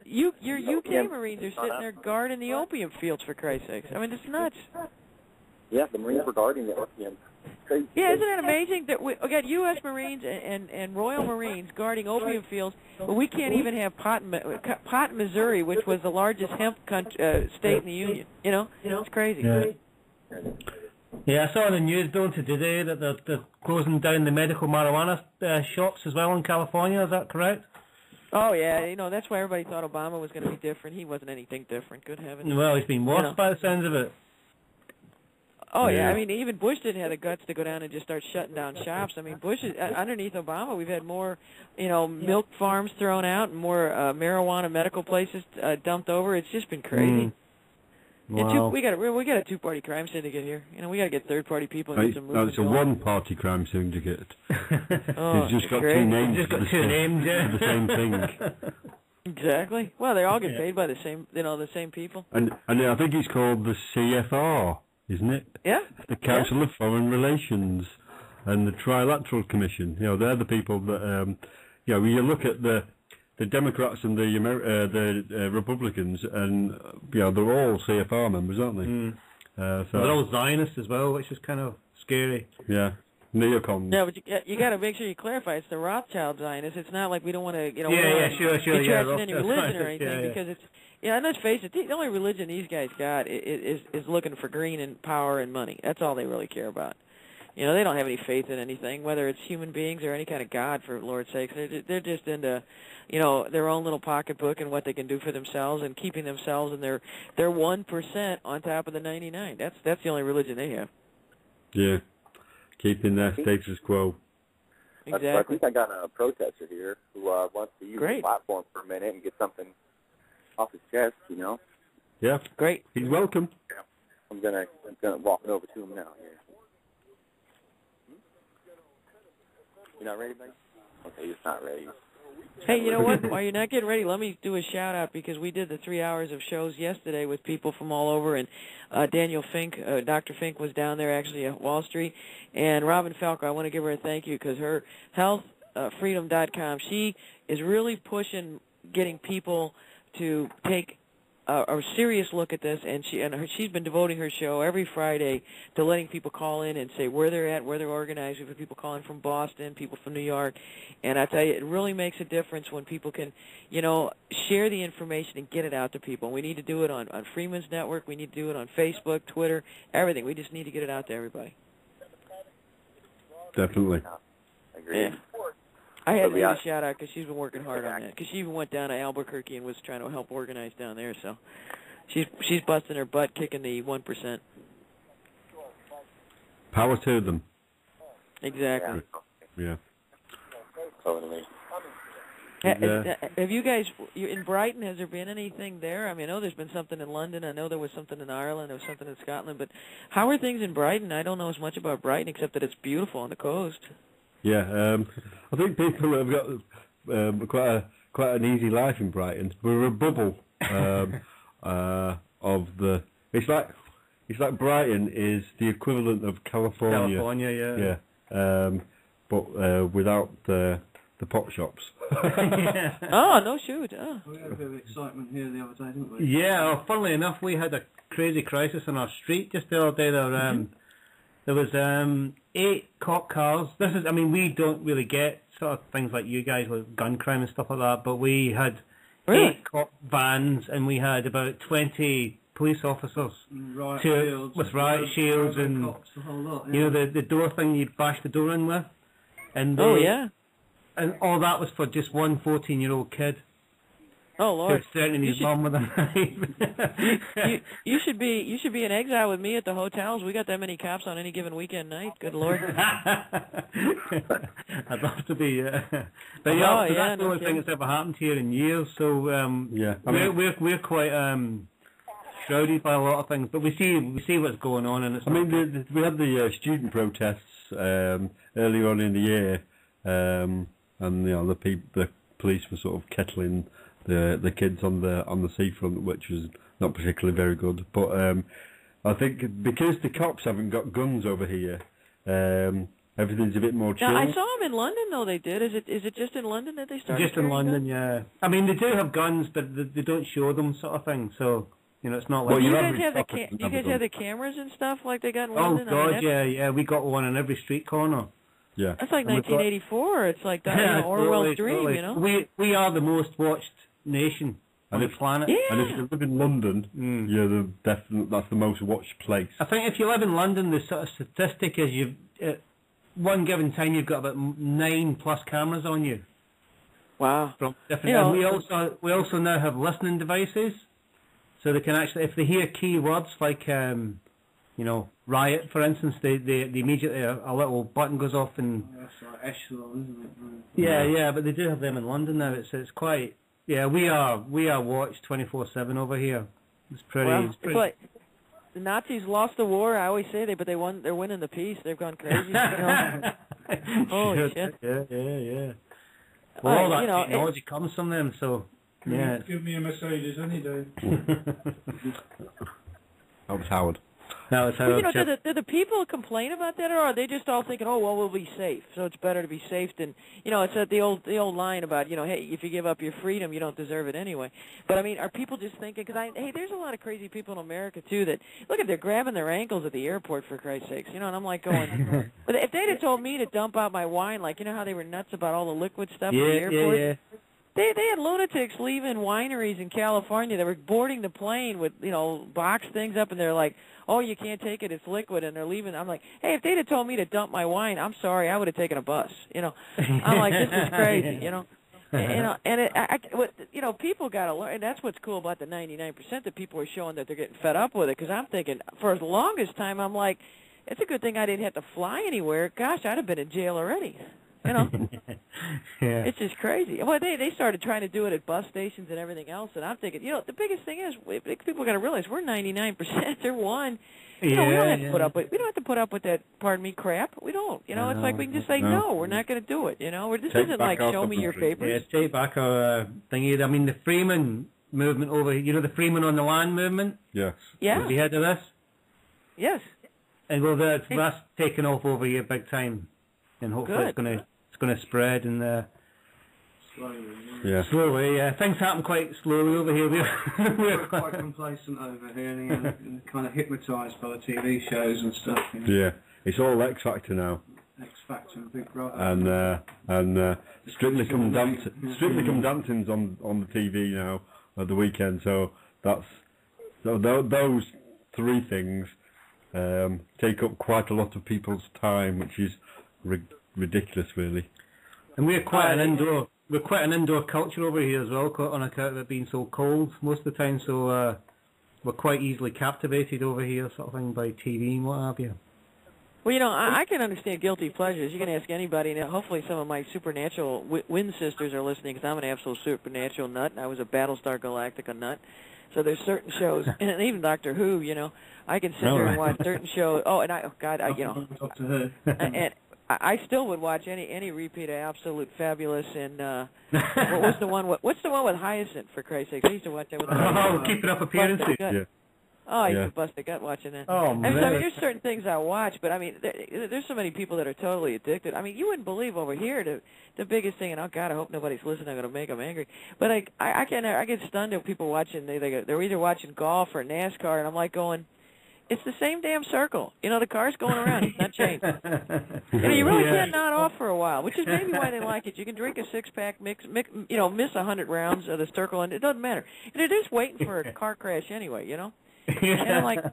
your UK Marines are sitting there guarding the opium fields, for Christ's sake. I mean, it's nuts. Yeah, the Marines were guarding the opium. Crazy. Yeah, isn't that amazing that we got U.S. Marines and Royal Marines guarding opium fields, but we can't even have pot in Missouri, which was the largest hemp state in the Union. It's crazy. Yeah, I saw on the news today that they're closing down the medical marijuana shops as well in California. Is that correct? Oh, yeah. That's why everybody thought Obama was going to be different. He wasn't anything different. Good heavens. Well, he's been worse by the sounds of it. Oh, yeah. I mean, even Bush didn't have the guts to go down and just start shutting down shops. I mean, Bush, underneath Obama, we've had more, milk farms thrown out and more marijuana medical places dumped over. It's just been crazy. Wow. We got a two-party crime syndicate here. We got to get third-party people and get some movement. It's a one-party crime syndicate. It's just got two names. Just got two names, yeah. The same thing. Exactly. Well, they all get paid by the same, the same people. And I think it's called the CFR. Isn't it? Yeah. The Council of Foreign Relations and the Trilateral Commission. They're the people that, when you look at the Democrats and the Republicans, and they're all CFR members, aren't they? So they're all Zionists as well, which is kind of scary. Yeah. Neocons. Yeah, but you got to make sure you clarify. It's the Rothschild Zionists. It's not like we don't want to, sure, be trusting any religion or anything because it's. And let's face it, the only religion these guys got is looking for green and power and money. That's all they really care about. You know, they don't have any faith in anything, whether it's human beings or any kind of God, for Lord's sake. They're just into, you know, their own little pocketbook and what they can do for themselves and keeping themselves and their 1% on top of the 99. That's the only religion they have. Yeah, keeping their status quo. Exactly. I think I got a protester here who wants to use the platform for a minute and get something off his chest, you know. Yeah. Great. He's welcome. Yeah. I'm gonna walk over to him now here. You not ready, buddy? Okay, he's not ready. Hey, you know what? While you're not getting ready, let me do a shout-out because we did the 3 hours of shows yesterday with people from all over, and Daniel Fink, Dr. Fink was down there actually at Wall Street, and Robin Falco, I want to give her a thank you because her healthfreedom.com, she is really pushing getting people to take a serious look at this, and she's been devoting her show every Friday to letting people call in and say where they're at, where they're organized. We've got people calling from Boston, people from New York, and I tell you, it really makes a difference when people can, you know, share the information and get it out to people. We need to do it on Freeman's Network. We need to do it on Facebook, Twitter, everything. We just need to get it out to everybody. Definitely. Agreed. Yeah. I had to give a shout-out because she's been working hard on that. Because she even went down to Albuquerque and was trying to help organize down there. So she's busting her butt, kicking the 1%. Power to them. Exactly. Yeah. Totally. Have you guys, in Brighton, has there been anything there? I mean, I know there's been something in London. I know there was something in Ireland. There was something in Scotland. But how are things in Brighton? I don't know as much about Brighton except that it's beautiful on the coast. Yeah, I think people have got quite an easy life in Brighton. We're a bubble of the. It's like Brighton is the equivalent of California. California, yeah. But without the pot shops. Yeah. Oh, no shoot. Oh. We had a bit of excitement here the other day, didn't we? Yeah, well, funnily enough, we had a crazy crisis on our street just the other day. There was 8 cop cars. We don't really get sort of things like you guys with gun crime and stuff like that, but we had 8 cop vans and we had about 20 police officers with riot shields and cops, the whole lot, you know the door thing you bash the door in with, and and all that was for just one 14-year-old kid. Oh Lord! Threatening his mum with a knife. You should be in exile with me at the hotels. We got that many cops on any given weekend night. Good Lord! I'd love to be. But yeah, that's the only thing that's ever happened here in years. So we're quite shrouded by a lot of things. But we see what's going on, and it's. We had the student protests earlier on in the year, and the police were sort of kettling the kids on the seafront, which was not particularly very good. But I think because the cops haven't got guns over here, everything's a bit more chill. Now, I saw them in London, though. They did. Is it just in London that they started? Just in London, guns? Yeah. They do have guns, but they don't show them, sort of thing. So it's not like. Do you guys have the cameras and stuff like they got in London? Oh God, yeah. We got one on every street corner. Yeah. That's like 1984. It's like that, Orwell's dream, you know. We are the most watched nation on the planet. Yeah. And if you live in London, that's the most watched place. I think if you live in London, the sort of statistic is you've at one given time you've got about 9+ cameras on you. Wow. From different. And we also now have listening devices, so they can actually, if they hear key words like riot, for instance, they immediately a little button goes off and. That's like Echelon, isn't it? Yeah, but they do have them in London now. It's quite. Yeah, we are watched 24/7 over here. It's pretty. Well, it's pretty. It's like the Nazis lost the war. I always say but they're winning the peace. They've gone crazy. Holy shit! Yeah. Well, all that technology comes from them, so yeah. Give me a Mercedes any day. That was Howard. Well, do the people complain about that, or are they just all thinking, oh, well, we'll be safe, so it's better to be safe than, it's the old line about, hey, if you give up your freedom, you don't deserve it anyway. But, are people just thinking, because, there's a lot of crazy people in America, too, that, look, they're grabbing their ankles at the airport, for Christ's sakes, and I'm like going, but if they'd have told me to dump out my wine, like, how they were nuts about all the liquid stuff at the airport? They had lunatics leaving wineries in California. They were boarding the plane with, box things up, and they're like, oh, you can't take it, it's liquid, and they're leaving. I'm like, hey, if they'd have told me to dump my wine, I'm sorry, I would have taken a bus. I'm like, this is crazy, and people got to learn, and that's what's cool about the 99% that people are showing that they're getting fed up with it, because I'm thinking, for the longest time, I'm like, it's a good thing I didn't have to fly anywhere. Gosh, I'd have been in jail already. Yeah. It's just crazy. Well, they started trying to do it at bus stations and everything else, and I'm thinking, the biggest thing is people got to realize we're 99%. They're one. We don't have to put up with. We don't have to put up with that. Pardon me, crap. We don't. It's like we can just say no. We're not going to do it. This isn't like show me your papers. Yeah, take back our thingy. I mean, the Freeman movement over. The Freeman on the land movement. Yes. Yeah. Have you heard of this? Yes. And well, that's taken off over here big time, and hopefully it's going to spread and. Slowly, yeah. Things happen quite slowly over here. We're quite complacent over here, and kind of hypnotised by the TV shows and stuff. Yeah, it's all X Factor now. X Factor and Big Brother. And Strictly Come Dancing's on the TV now at the weekend. So those three things take up quite a lot of people's time, which is ridiculous, really. And we're quite an indoor culture over here as well, on account of it being so cold most of the time. So we're quite easily captivated over here, sort of thing, by TV and what have you. Well, I can understand guilty pleasures. You can ask anybody, and hopefully some of my supernatural Wind sisters are listening, because I'm an absolute supernatural nut, and I was a Battlestar Galactica nut. So there's certain shows, and even Doctor Who, I can sit there and watch certain shows. Oh, and Doctor Who. And I still would watch any repeat of Absolute Fabulous and what's the one with Hyacinth, for Christ's sake? I used to watch that with Keeping Up Appearances. Yeah. Oh, I used to bust a gut watching that. Oh, man. I mean, there's certain things I watch, but I mean, there's so many people that are totally addicted. I mean, you wouldn't believe over here the biggest thing, and oh God, I hope nobody's listening. I'm going to make them angry. But I get stunned at people watching. They're either watching golf or NASCAR, and I'm like going, it's the same damn circle. The car's going around. It's not changed. You really can't nod off for a while, which is maybe why they like it. You can drink a six-pack, miss 100 rounds of the circle, and it doesn't matter. And they're just waiting for a car crash anyway, And I'm like,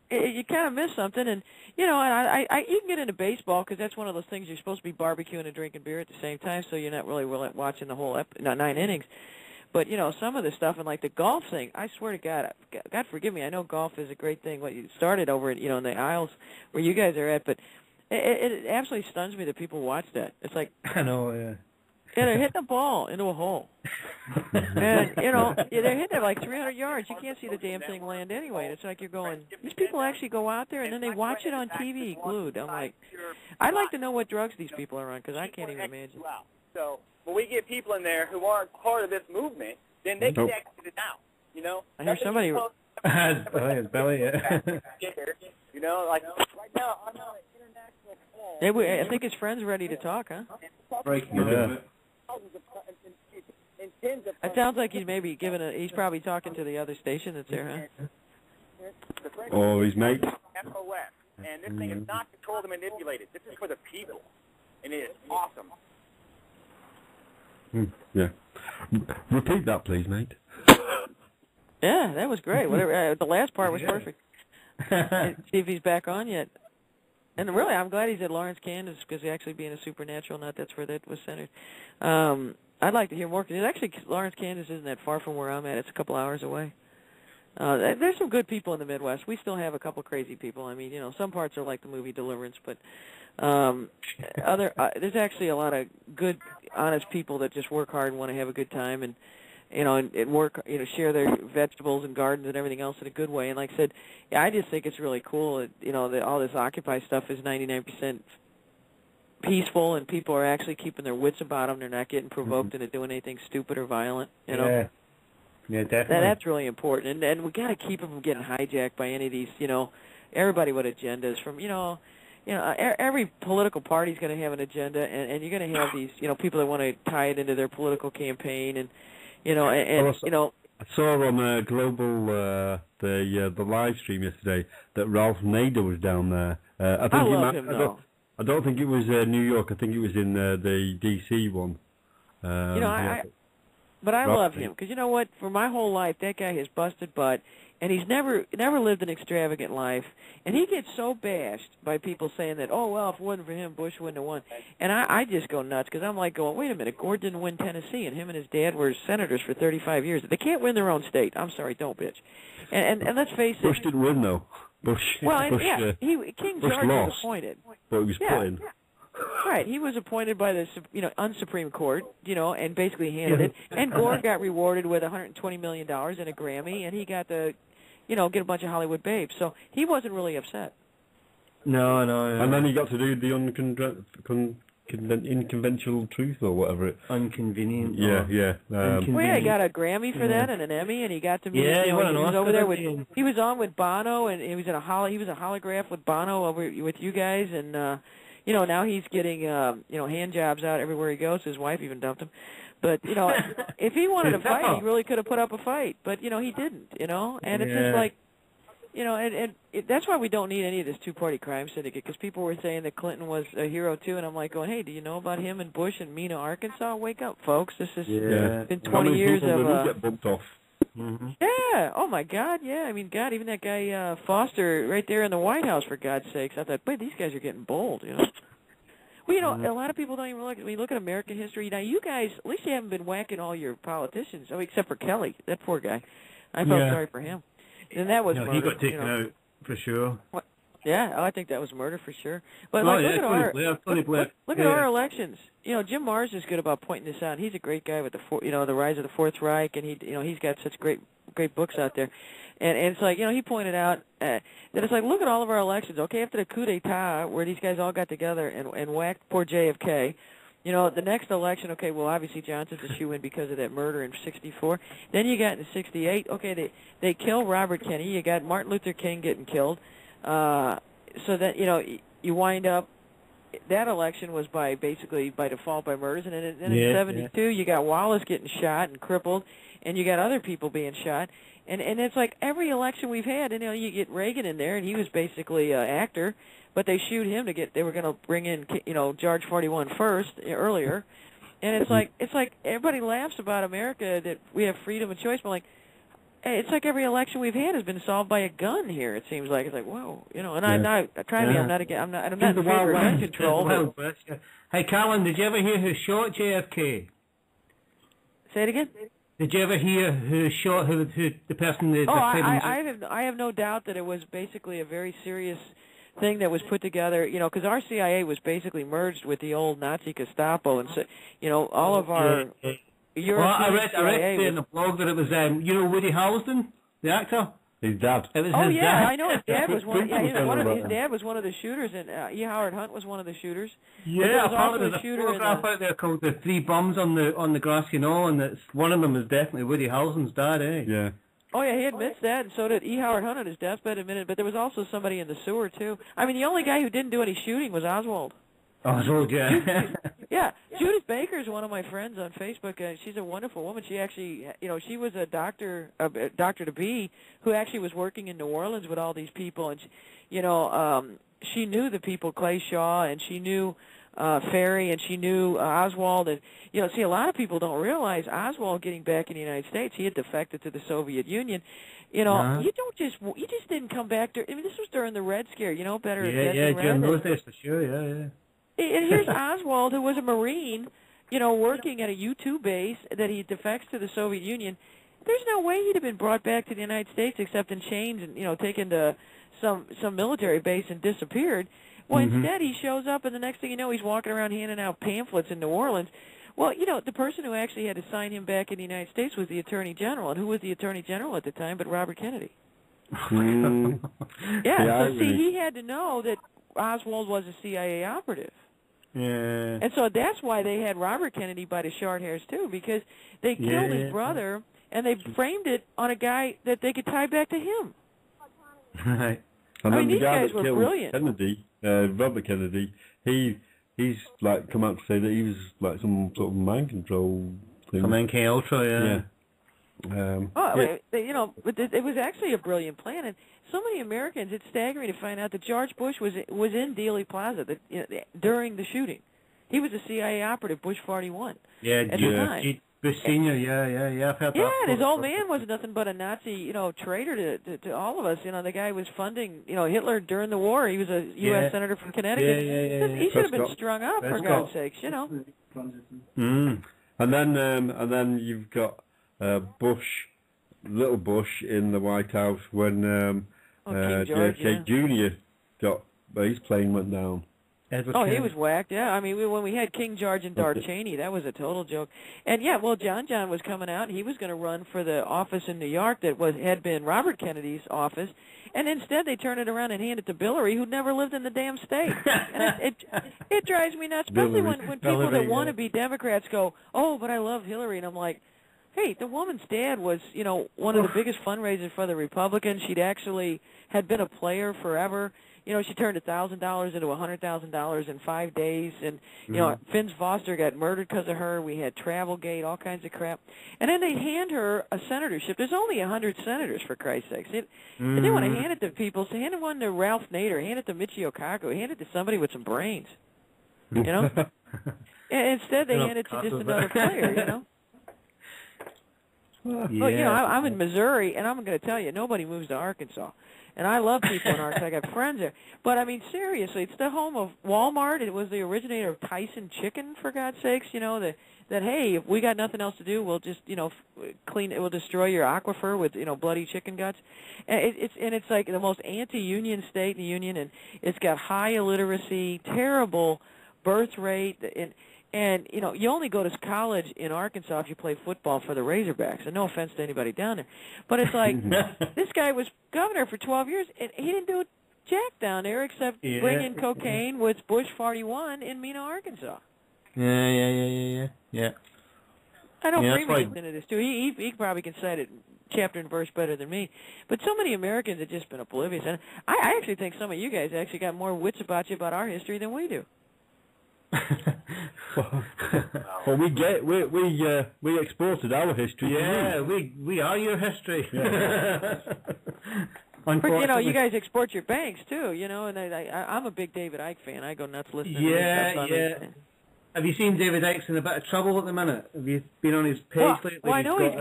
you kind of miss something. And, you can get into baseball, because that's one of those things you're supposed to be barbecuing and drinking beer at the same time, so you're not really watching the whole 9 innings. But, some of the stuff, and like the golf thing, I swear to God, God forgive me, I know golf is a great thing, what you started over at, in the Isles where you guys are at, but it absolutely stuns me that people watch that. It's like, I know, yeah. Yeah, they're hitting the ball into a hole. And, they're hitting it like 300 yards. You can't see the damn thing land anyway. And it's like you're going, these people actually go out there and then they watch it on TV glued. I'm like, I'd like to know what drugs these people are on, because I can't even imagine. So when we get people in there who aren't part of this movement, then they can exit it out. I hear somebody. Belly, yeah. Like right now I'm on an international call. I think his friend's ready to talk, huh? Breaking it. It sounds like he's maybe he's probably talking to the other station that's there, huh? Oh, he's mate. SOS. And this thing is not controlled and manipulated. This is for the people. And it is awesome. Yeah. Repeat that, please, mate. Yeah, that was great. Whatever. The last part was perfect. See if he's back on yet. And really, I'm glad he's at Lawrence, Kansas, because actually being a supernatural nut, that's where that was centered. I'd like to hear more, because actually Lawrence, Kansas isn't that far from where I'm at. It's a couple hours away. There's some good people in the Midwest. We still have a couple crazy people. I mean, some parts are like the movie Deliverance, but there's actually a lot of good, honest people that just work hard and want to have a good time, and share their vegetables and gardens and everything else in a good way. And like I said, I just think it's really cool that, all this Occupy stuff is 99% peaceful, and people are actually keeping their wits about them. They're not getting provoked into doing anything stupid or violent. Yeah, definitely. That's really important, and we got to keep them from getting hijacked by any of these, everybody with agendas from, every political party's going to have an agenda, and you're going to have these, people that want to tie it into their political campaign, and I saw on Global the live stream yesterday that Ralph Nader was down there. I love him, though. I don't think it was New York. I think it was in the D.C. one. But I Right. love him because you know what? For my whole life, that guy has busted butt, and he's never lived an extravagant life. And he gets so bashed by people saying that, oh well, if it wasn't for him, Bush wouldn't have won. And I just go nuts because I'm like, going, wait a minute, Gore didn't win Tennessee, and him and his dad were senators for 35 years. They can't win their own state. I'm sorry, don't bitch. And let's face it. Bush didn't win though. Bush. Well, and, Bush, yeah, King Bush George lost. was appointed. But he was put in. Right, he was appointed by the unsupreme court, and basically handed it. And Gore got rewarded with $120 million and a Grammy, and he got to, get a bunch of Hollywood babes. So he wasn't really upset. No. And then he got to do the unconventional truth or whatever it. Unconvenient. Yeah. Well, yeah, he got a Grammy for that and an Emmy, and he got to meet. Yeah, he was over there with. and He was on with Bono, and he was in he was a holograph with Bono over with you guys, and now he's getting hand jobs out everywhere he goes. His wife even dumped him. But if he wanted to fight, he really could have put up a fight. But he didn't. And it's just like. That's why we don't need any of this two-party crime syndicate, because people were saying that Clinton was a hero, too, and I'm like going, hey, do you know about him and Bush and Mena, Arkansas? Wake up, folks. This has been 20 years of... get bumped off. Mm-hmm. Yeah, oh, my God, yeah. I mean, God, even that guy Foster right there in the White House, for God's sakes. I thought, boy, these guys are getting bold, Well, a lot of people don't even look. When you look at American history, now you guys, at least you haven't been whacking all your politicians, except for Kelly, that poor guy. I felt sorry for him. And that was murder. He got taken out, for sure. Yeah, I think that was murder for sure. But look at our elections. Jim Mars is good about pointing this out. He's a great guy with the rise of the Fourth Reich, and he's got such great books out there. And it's like, he pointed out that it's like, look at all of our elections. Okay, after the coup d'etat, where these guys all got together and whacked poor JFK. The next election, okay, well, obviously Johnson's a shoe-in because of that murder in '64. Then you got in '68, okay, they kill Robert Kennedy. You got Martin Luther King getting killed. So that, you wind up, that election was basically by default by murders. And then in '72, you got Wallace getting shot and crippled, and you got other people being shot. And it's like every election we've had, and you get Reagan in there, and he was basically an actor. But they shoot him they were going to bring in, George 41 first, earlier. And it's like everybody laughs about America that we have freedom of choice. But like, it's like every election we've had has been solved by a gun here. It seems like it's like, whoa, and I'm not in favor of gun control. Hey, Colin, did you ever hear who shot JFK? Say it again. Did you ever hear who shot the person that? I have no doubt that it was basically a very serious thing that was put together, because our CIA was basically merged with the old Nazi Gestapo, and so, all of our I read in the blog that it was, Woody Harrelson, the actor. His dad. It was his dad. I know his dad was one. His dad was one of the shooters, and E. Howard Hunt was one of the shooters. Yeah, apparently there's a photograph out there called "The Three Bums on the Grassy Knoll," and one of them is definitely Woody Harrelson's dad, eh? Yeah. Oh, yeah, he admits that, and so did E. Howard Hunt on his deathbed admitted, but there was also somebody in the sewer, too. I mean, the only guy who didn't do any shooting was Oswald. Oswald, yeah. Yeah, Judith Baker is one of my friends on Facebook. She's a wonderful woman. She actually, she was a doctor-to-be who actually was working in New Orleans with all these people, and, she knew the people, Clay Shaw, and she knew Ferry, and she knew Oswald, and see, a lot of people don't realize Oswald getting back in the United States, he had defected to the Soviet Union. You just didn't come back. I mean, this was during the Red Scare. Better. During those days for sure. Yeah. And here's Oswald, who was a Marine, working at a U-2 base that he defects to the Soviet Union. There's no way he'd have been brought back to the United States except in chains and taken to some military base and disappeared. Well, instead he shows up, and the next thing you know, he's walking around handing out pamphlets in New Orleans. Well, the person who actually had to sign him back in the United States was the Attorney General, and who was the Attorney General at the time but Robert Kennedy? Yeah, so see, he had to know that Oswald was a CIA operative. Yeah. And so that's why they had Robert Kennedy by the short hairs, too, because they killed his brother, and they framed it on a guy that they could tie back to him. Right. And then these the guy guys that were killed brilliant. Kennedy, Robert Kennedy, he's like come out to say that he was like some sort of mind control thing. Some MK Ultra, yeah. But it was actually a brilliant plan, and so many Americans, it's staggering to find out that George Bush was in Dealey Plaza during the shooting. He was a CIA operative, Bush 41. Yeah, at the time. Bush Senior, yeah, I've heard that. Yeah, and his before. old man was nothing but a Nazi, traitor to all of us. The guy was funding, Hitler during the war. He was a U.S. senator from Connecticut. Yeah. He should have been strung up, for God's sakes, And then you've got little Bush in the White House when King George, Jr. his plane went down. Edward he Kennedy. was whacked, yeah. I mean, when we had King George and Darth Cheney, that was a total joke. And, John was coming out. He was going to run for the office in New York that had been Robert Kennedy's office. And instead they turned it around and handed it to Hillary, who'd never lived in the damn state. And it drives me nuts, especially when people that want to be Democrats go, oh, but I love Hillary. And I'm like, hey, the woman's dad was, one of the biggest fundraisers for the Republicans. She'd actually had been a player forever. She turned $1,000 into $100,000 in 5 days, and Finn Foster got murdered because of her. We had Travelgate, all kinds of crap, and then they hand her a senatorship. There's only 100 senators, for Christ's sakes. And they want to hand it to people. So hand one to Ralph Nader, hand it to Michio Kaku, hand it to somebody with some brains. And instead they hand it to just another player. Yeah. I'm in Missouri, and I'm going to tell you, nobody moves to Arkansas. And I love people in Arkansas. I got friends there. But, I mean, seriously, it's the home of Walmart. It was the originator of Tyson Chicken, for God's sakes, that, hey, if we got nothing else to do, we'll just, clean it. We'll destroy your aquifer with, bloody chicken guts. And it's like the most anti-union state in the union, and it's got high illiteracy, terrible birth rate, and you only go to college in Arkansas if you play football for the Razorbacks. And no offense to anybody down there, but it's like this guy was governor for 12 years, and he didn't do jack down there except bring in cocaine with Bush 41 in Mena, Arkansas. Yeah. I know Freeman's into this too. He probably can cite it chapter and verse better than me. But so many Americans have just been oblivious, and I actually think some of you guys actually got more wits about you about our history than we do. Well, we exported our history. Yeah, we are your history. Yeah. But, you guys export your banks too, and I'm a big David Icke fan. I go nuts listening to his stuff. Have you seen David Icke's in a bit of trouble at the minute? Have you been on his page lately? Well, I know he's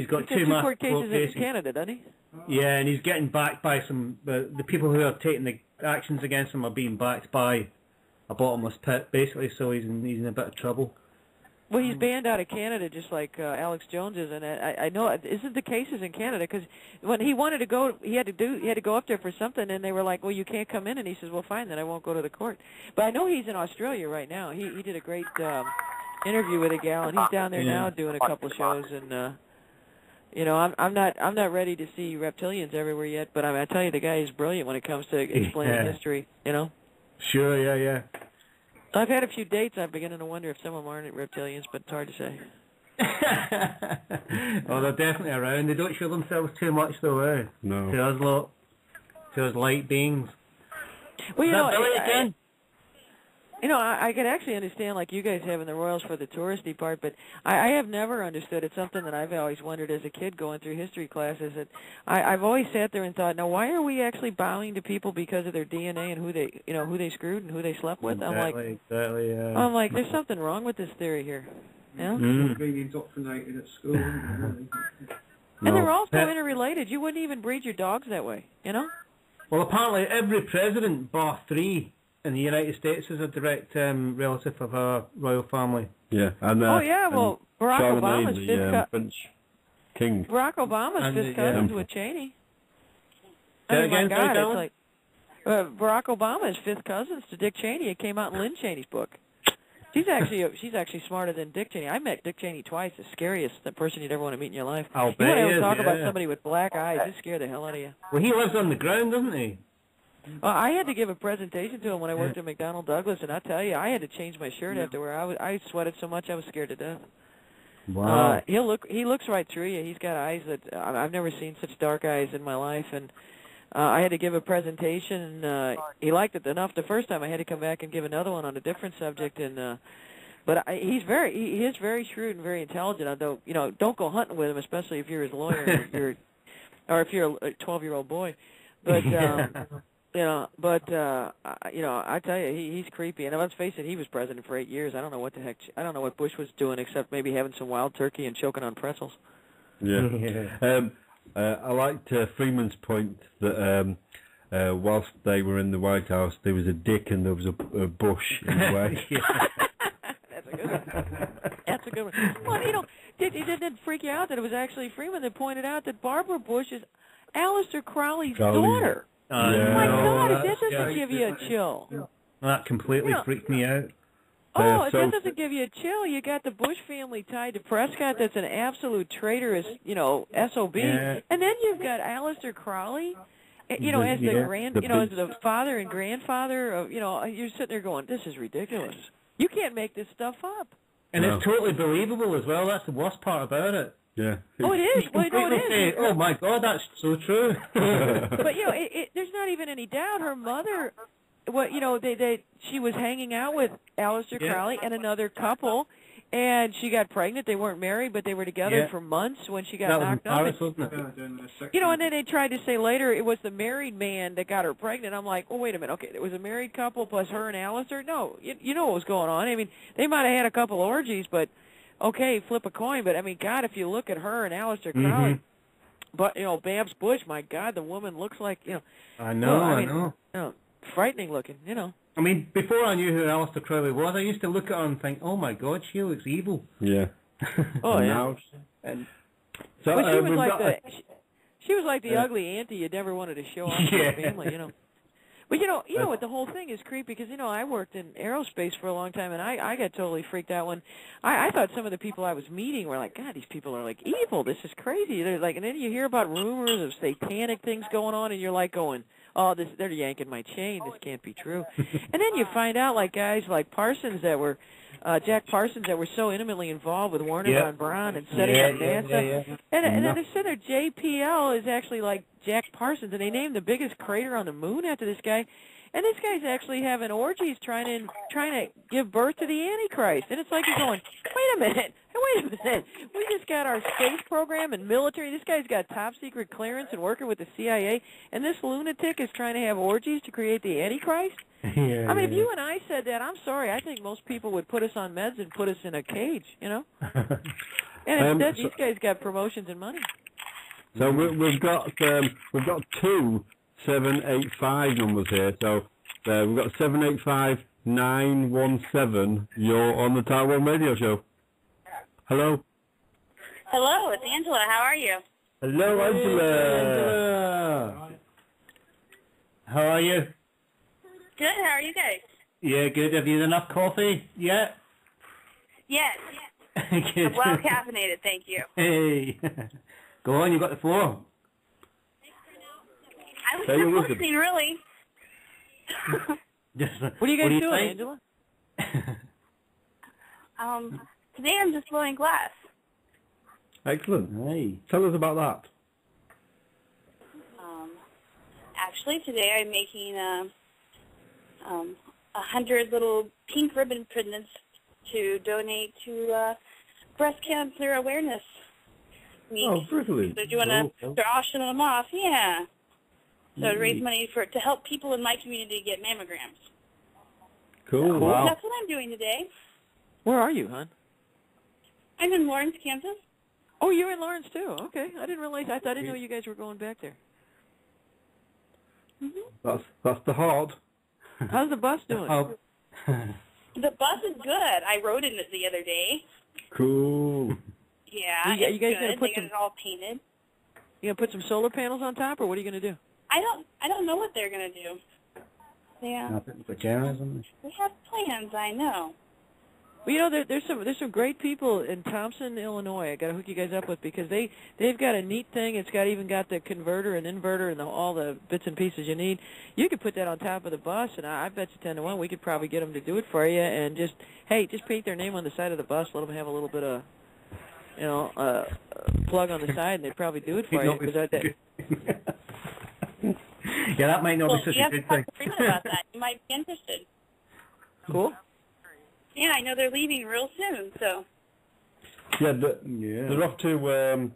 got two court cases in Canada, doesn't he? Yeah, and he's getting backed by some the people who are taking the actions against him are being backed by a bottomless pit, basically. So he's in a bit of trouble. Well, he's banned out of Canada, just like Alex Jones is, and I know isn't the cases in Canada because when he wanted to go, he had to go up there for something, and they were like, "Well, you can't come in," and he says, "Well, fine, then I won't go to the court." But I know he's in Australia right now. He did a great interview with a gal, and he's down there now doing a couple shows, and I'm not ready to see reptilians everywhere yet, but I tell you, the guy is brilliant when it comes to explaining history. Sure, yeah. I've had a few dates. I'm beginning to wonder if some of them aren't reptilians, but it's hard to say. Well, they're definitely around. They don't show themselves too much, though, eh? No. To us light beings. Well, I can actually understand, like you guys having the Royals for the touristy part, but I have never understood. It's something that I've always wondered as a kid going through history classes. That I've always sat there and thought, now why are we actually bowing to people because of their DNA and who they screwed and who they slept with? Exactly, yeah. I'm like, there's something wrong with this theory here. Being indoctrinated at school. And they're also interrelated. You wouldn't even breed your dogs that way, Well, apparently every president, bar 3, in the United States is a direct relative of our royal family. Yeah, and Barack Obama's French king. Barack Obama's fifth cousins with Cheney. My God, it's like Barack Obama is fifth cousins to Dick Cheney. It came out in Lynn Cheney's book. She's actually smarter than Dick Cheney. I met Dick Cheney twice. The scariest person you'd ever want to meet in your life. I'll bet you want to talk about somebody with black eyes? Just scare the hell out of you. Well, he lives on the ground, doesn't he? Well, I had to give a presentation to him when I worked at McDonnell Douglas, and I tell you, I had to change my shirt afterward. I sweated so much I was scared to death. Wow. He looks right through you. He's got eyes that I've never seen such dark eyes in my life, and I had to give a presentation, and he liked it enough the first time. I had to come back and give another one on a different subject, and but he is very shrewd and very intelligent. Although don't go hunting with him, especially if you're his lawyer or if you're a 12-year-old boy. But But I tell you, he's creepy. And let's face it, he was president for 8 years. I don't know what the heck. I don't know what Bush was doing except maybe having some wild turkey and choking on pretzels. Yeah. I liked Freeman's point that whilst they were in the White House, there was a dick and there was a bush in the way. That's a good one. That's a good one. Well, didn't it freak you out that it was actually Freeman that pointed out that Barbara Bush is Aleister Crowley's daughter? Yeah. My God, if that doesn't give you a chill. Well, that completely freaked me out. Oh, if that doesn't give you a chill, you got the Bush family tied to Prescott that's an absolute traitorous, SOB. Yeah. And then you've got Aleister Crowley, as the father and grandfather of, you're sitting there going, this is ridiculous. You can't make this stuff up. And it's totally believable as well. That's the worst part about it. Yeah. Oh, it is. Well, no, it is. Oh my God, that's so true. But there's not even any doubt. Her mother, she was hanging out with Aleister Crowley and another couple, and she got pregnant. They weren't married, but they were together for months when she got knocked up. Wasn't it? And then they tried to say later it was the married man that got her pregnant. I'm like, oh, wait a minute. Okay, it was a married couple plus her and Aleister? No, you know what was going on. I mean, they might have had a couple orgies, but okay, flip a coin. But, I mean, God, if you look at her and Aleister Crowley, but, Babs Bush, my God, the woman looks like, I know. Frightening looking, I mean, before I knew who Aleister Crowley was, I used to look at her and think, oh my God, she looks evil. Yeah. Oh, yeah. Now, So, but she was like the ugly auntie you never wanted to show off to her family, But what the whole thing is creepy because I worked in aerospace for a long time and I got totally freaked out when I thought some of the people I was meeting were like, God, these people are like evil. This is crazy. They're like, and then you hear about rumors of satanic things going on and you're like going, oh, they're yanking my chain. This can't be true. And then you find out like guys like Parsons that were Jack Parsons that were so intimately involved with Werner von Braun and setting up NASA. And then they're sitting there, JPL is actually like Jack Parsons, and they named the biggest crater on the moon after this guy. And this guy's actually having orgies trying to give birth to the Antichrist. And it's like you're going, wait a minute. We just got our space program and military. This guy's got top secret clearance and working with the CIA. And this lunatic is trying to have orgies to create the Antichrist? I mean, if you and I said that, I'm sorry. I think most people would put us on meds and put us in a cage, And instead, these guys got promotions and money. So we've got 2 785 numbers here. So we've got 785-917. You're on the Type 1 radio show. Hello. Hello, it's Angela. How are you? Hello, Angela. How are you? Good. How are you guys? Yeah, good. Have you had enough coffee yet? Yes. Good. Well caffeinated, thank you. Hey. Go on, you got the floor. I was just listening, really. What are you guys doing, Angela? Today I'm just blowing glass. Excellent. Hey. Tell us about that. Actually, today I'm making 100 little pink ribbon pendants to donate to breast cancer awareness week. Oh, really? They're doing they're auctioning them off, yeah. So to raise money to help people in my community get mammograms. Cool. So Wow. that's what I'm doing today. Where are you, hon? I'm in Lawrence, Kansas. Oh, you're in Lawrence too. Okay, I didn't realize. I didn't know you guys were going back there. That's the heart. How's the bus doing? The bus is good. I rode in it the other day. Cool. Yeah, you guys good. gonna put they got it all painted. You gonna put some solar panels on top, or what are you gonna do? I don't know what they're gonna do. Yeah. Pajamas. They have plans, I know. Well, there's some great people in Thompson, Illinois. I got to hook you guys up with because they've got a neat thing. It's even got the converter and inverter and all the bits and pieces you need. You could put that on top of the bus, and I bet you 10 to 1 we could probably get them to do it for you. And just paint their name on the side of the bus. Let them have a little bit of plug on the side, and they'd probably do it for you. Yeah, that might not be such a good thing. You have to talk to Freeman about that. You might be interested. Cool. Yeah, I know they're leaving real soon, so. Yeah, they're off to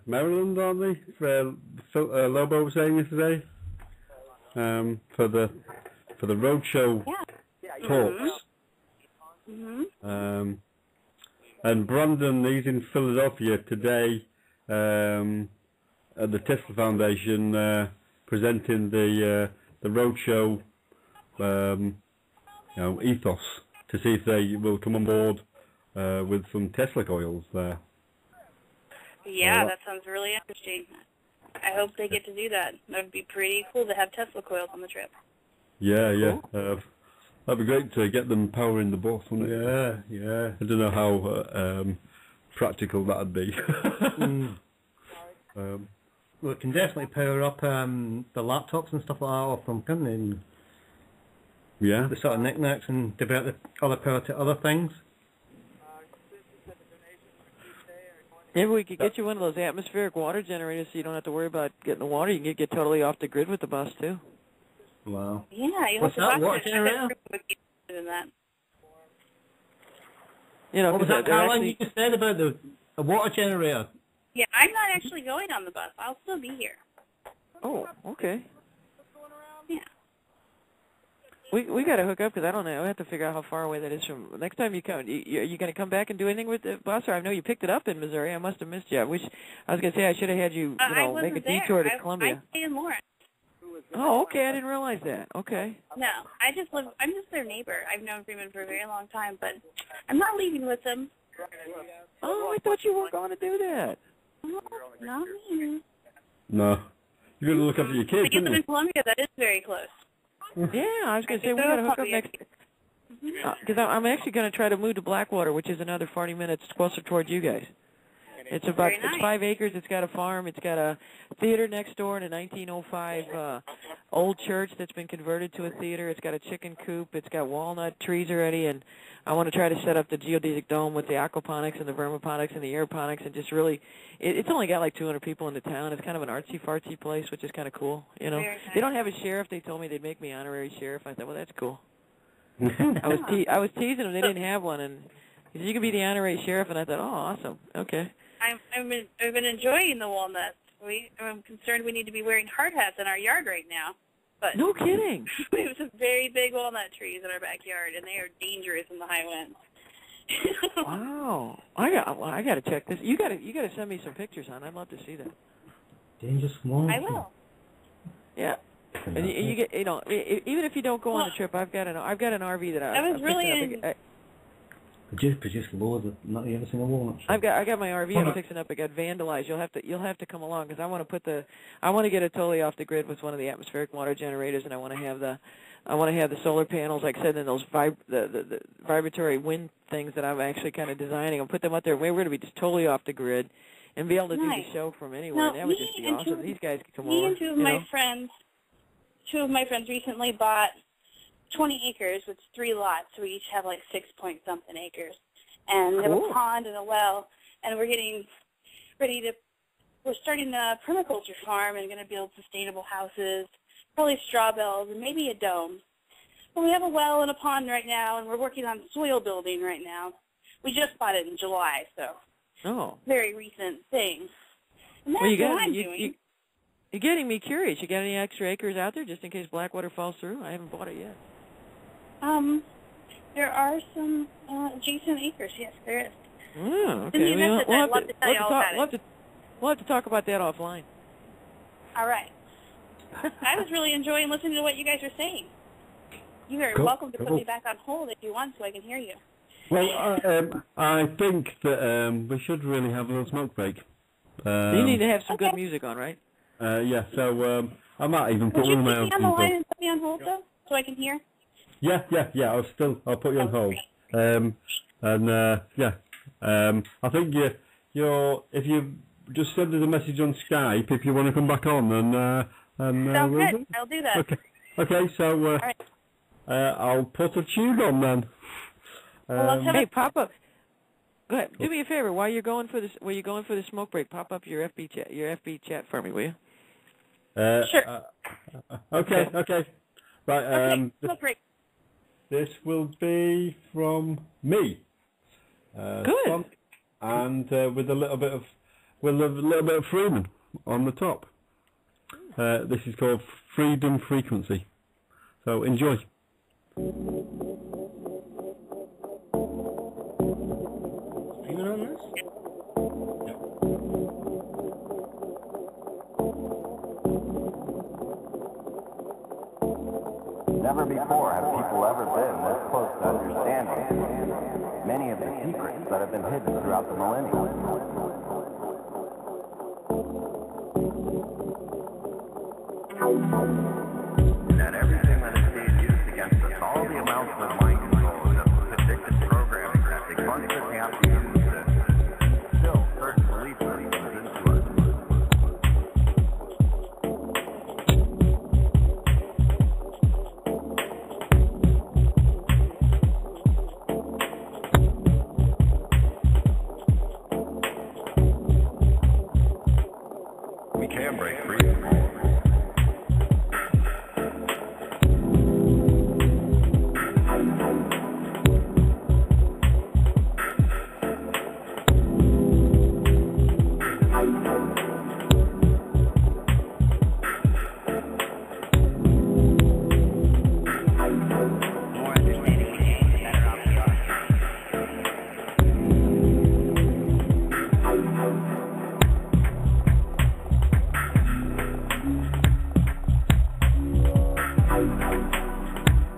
Maryland, aren't they? Lobo was saying yesterday. for the roadshow talks. Mhm. And Brandon, he's in Philadelphia today at the Tesla Foundation presenting the roadshow ethos to see if they will come on board with some Tesla coils there. Yeah, that sounds really interesting. I hope they get to do that. That would be pretty cool to have Tesla coils on the trip. Yeah. That'd be great to get them powering the bus, wouldn't it? Yeah. I don't know how practical that'd be. Well, it can definitely power up the laptops and stuff like that off them, couldn't it? And Yeah. the sort of knickknacks and divert the other power to other things. Maybe we could get you one of those atmospheric water generators so you don't have to worry about getting the water. You can get totally off the grid with the bus, too. Wow. Yeah, you'll What's have to that? talk Water to generator? than that. You know, What was because that, Caroline, you just said about the water generator? Yeah, I'm not actually going on the bus. I'll still be here. Oh, okay. Yeah. We got to hook up because I don't know. I have to figure out how far away that is from. Next time you come, are you going to come back and do anything with the bus? Or I know you picked it up in Missouri. I must have missed you. I was going to say I should have had you, make a detour to Columbia. I stay in Lawrence. Oh, okay. I didn't realize that. Okay. No, I'm just their neighbor. I've known Freeman for a very long time, but I'm not leaving with them. Oh, I thought you weren't going to do that. No, not me. No. You're going to look after your kids, I get them aren't in you? Columbia. That is very close. Yeah, I was going to say we got to hook up next. Because I'm actually going to try to move to Blackwater, which is another 40 minutes closer towards you guys. It's about Very nice. 5 acres. It's got a farm. It's got a theater next door and a 1905 old church that's been converted to a theater. It's got a chicken coop. It's got walnut trees already, and I want to try to set up the geodesic dome with the aquaponics and the vermiponics and the aeroponics, and just really, it's only got like 200 people in the town. It's kind of an artsy-fartsy place, which is kind of cool. You know, Very nice. They don't have a sheriff. They told me they'd make me honorary sheriff. I thought, well, that's cool. I was teasing them. They didn't have one, and he said, you can be the honorary sheriff, and I thought, oh, awesome. Okay. I've been enjoying the walnuts. I'm concerned we need to be wearing hard hats in our yard right now. But No kidding. we have some very big walnut trees in our backyard, and they are dangerous in the high winds. Wow. I got to check this. You got to send me some pictures, hon. I'd love to see that. Dangerous one. I will. Yeah. And you get, even if you don't go on the trip, I've got an RV that I was really Just lower the not every single walnut. I got my RV I'm fixing up. It got vandalized. You'll have to come along because I want to get it totally off the grid with one of the atmospheric water generators, and I want to have the solar panels, like I said, and those the vibratory wind things that I'm actually kind of designing. I'll put them up there. We're going to be just totally off the grid and be able to do the show from anywhere. Now, that would just be awesome. These guys could come over. Me and two of my friends recently bought 20 acres with 3 lots, so we each have like 6-point-something acres. And we have a pond and a well, and we're getting ready to, we're starting a permaculture farm and going to build sustainable houses, probably straw bales, and maybe a dome. But we have a well and a pond right now, and we're working on soil building right now. We just bought it in July, so very recent thing. And that's what I'm doing. You're getting me curious. You got any extra acres out there just in case Blackwater falls through? I haven't bought it yet. There are some adjacent acres. Yes, there is. Oh, okay. We'll have to talk about that offline. All right. I was really enjoying listening to what you guys are saying. You are welcome to put me back on hold if you want so I can hear you. Well, I think that we should really have a little smoke break. You need to have some good music on, right? Yeah, so I might even put one of my own music. Would you put me on the line and put me on hold, though, so I can hear? Yeah, I'll put you on hold. I think if you just send us a message on Skype if you want to come back on, and sounds good. I'll do that. Okay, so right. I'll put a tune on then. Hey, pop up. Go ahead. Do me a favor. While you're going for the smoke break, pop up your FB chat for me, will you? Sure. Okay. Right. Smoke break. This will be from me. Good. And with a little bit of Freeman on the top. This is called Freedom Frequency. So enjoy. Streaming on this? Never before have people ever been this close to understanding many of the secrets that have been hidden throughout the millennia. That everything that is being used against us, all the amounts of mind control and of predictive programming that they constantly have to use to instill certain belief systems into us. We can break free from all of it.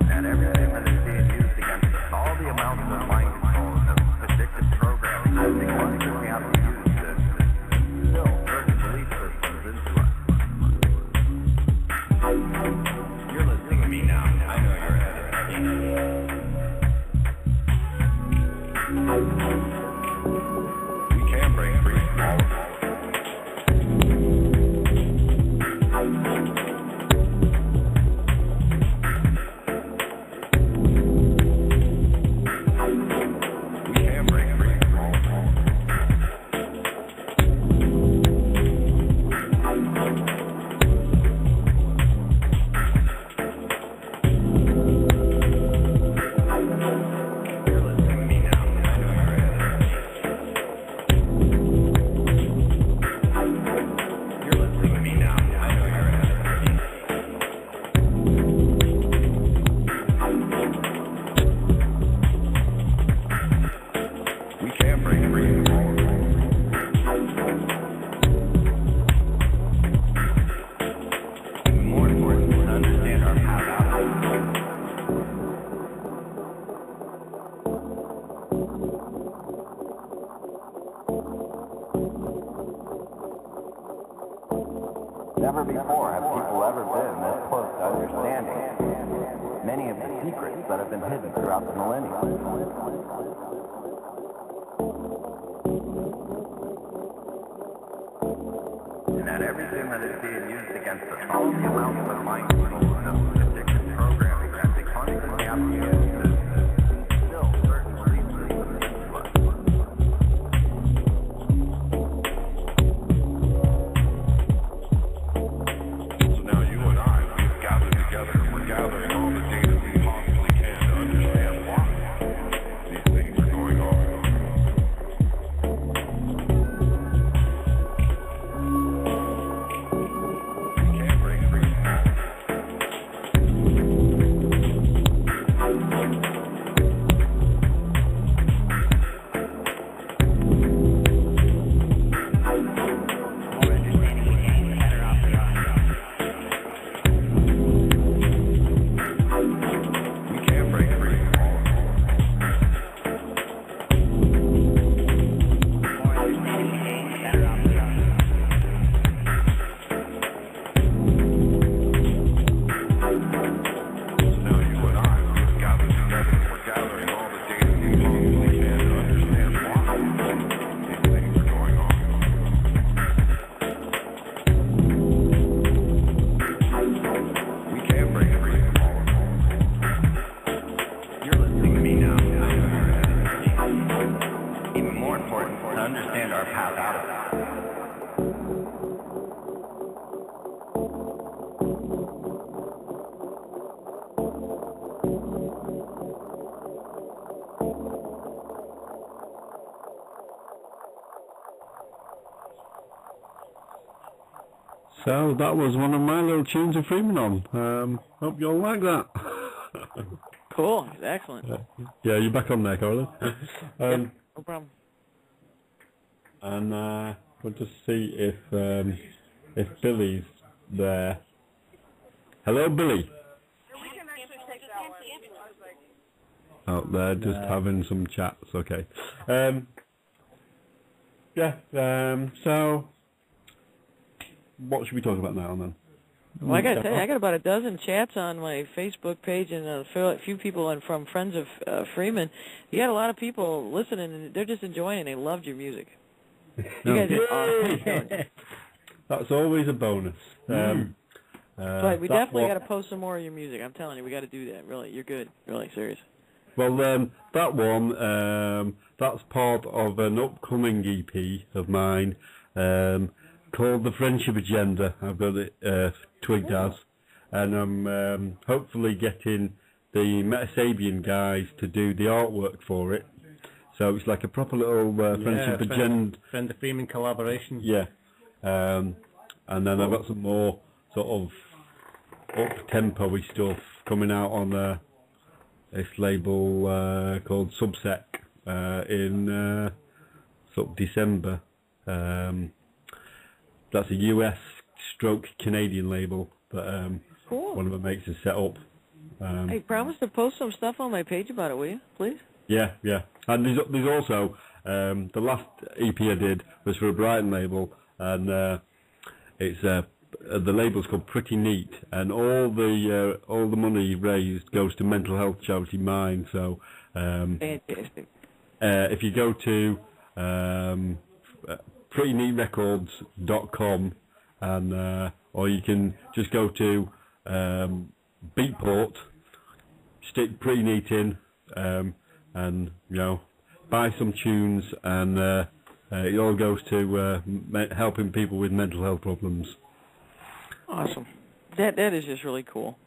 And everything that is being used against us, all the amounts of mind control and of predictive programming that they constantly have to use to instill certain belief systems into us. You're listening to me now. I know you're ahead of me. We can break free from all of it. We can break free from all of it. You're listening to me now. I know you're ahead of me. You're listening to me now. I know you're ahead of me. We can break free from all of it. Even more important to understand our path out of it. Never before have people ever been this close to understanding many of the secrets that have been hidden throughout the millennia. And that everything that is being used against us, all the amounts of mind control and of predictive programming that they constantly have to use to instill certain belief systems into us. So now you and I, we've gathered together, and we're gathering all the data we possibly can to understand why these things are going on. We can't break free from all of it. We can't break free from all of it. So now you and I, we've gathered together, and we're gathering all the data we possibly can to understand why these things are going on. We can't break free from all of it. You're listening to me now. I know you're ahead of me. Even more important to understand our path out of it. So that was one of my little tunes of Freeman on. Hope you all like that. Cool. Excellent. Yeah, you're back on there, Colin. No problem. And we'll just see if Billy's there. Hello, Billy. Oh, they're just having some chats. Okay. So what should we talk about now then? Well, I got to tell you, I got about a dozen chats on my Facebook page and a few people from friends of Freeman. You got a lot of people listening, and they're just enjoying it. They loved your music. You guys are awesome. That's always a bonus. But we definitely got to post some more of your music. I'm telling you, we got to do that. Really, you're good. Really, serious. Well, that one, that's part of an upcoming EP of mine called The Friendship Agenda. I've got it twigged as, and I'm hopefully getting the Metasabian guys to do the artwork for it. So it's like a proper little Friendship Agenda. Friend of Freeman collaboration. Yeah. And then I've got some more sort of up-tempo-y stuff coming out on this label called Subsec in sort of December. That's a US stroke Canadian label that one of my mates has set up. Hey, promise to post some stuff on my page about it, will you, please? Yeah. And there's also the last EP I did was for a Brighton label, and it's the label's called Pretty Neat, and all the money raised goes to mental health charity Mine. So Fantastic. if you go to prettyneatrecords.com, and or you can just go to Beatport, stick Pretty Neat in, and buy some tunes, and it all goes to helping people with mental health problems. Awesome. That is just really cool.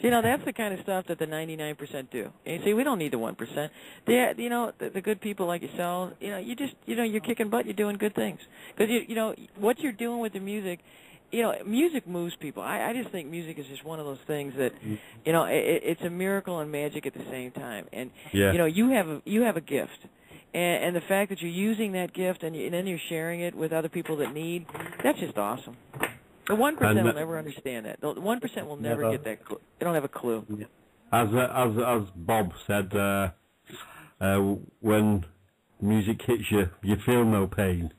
That's the kind of stuff that the 99% do. And see, we don't need the 1%. The good people like yourself, you're kicking butt, you're doing good things. Because, what you're doing with the music, music moves people. I just think music is just one of those things that, it's a miracle and magic at the same time. And, you have a gift. And the fact that you're using that gift and then you're sharing it with other people that need, that's just awesome. The 1% will never understand that. The 1% will never get that. They don't have a clue. As Bob said, when music hits you, you feel no pain.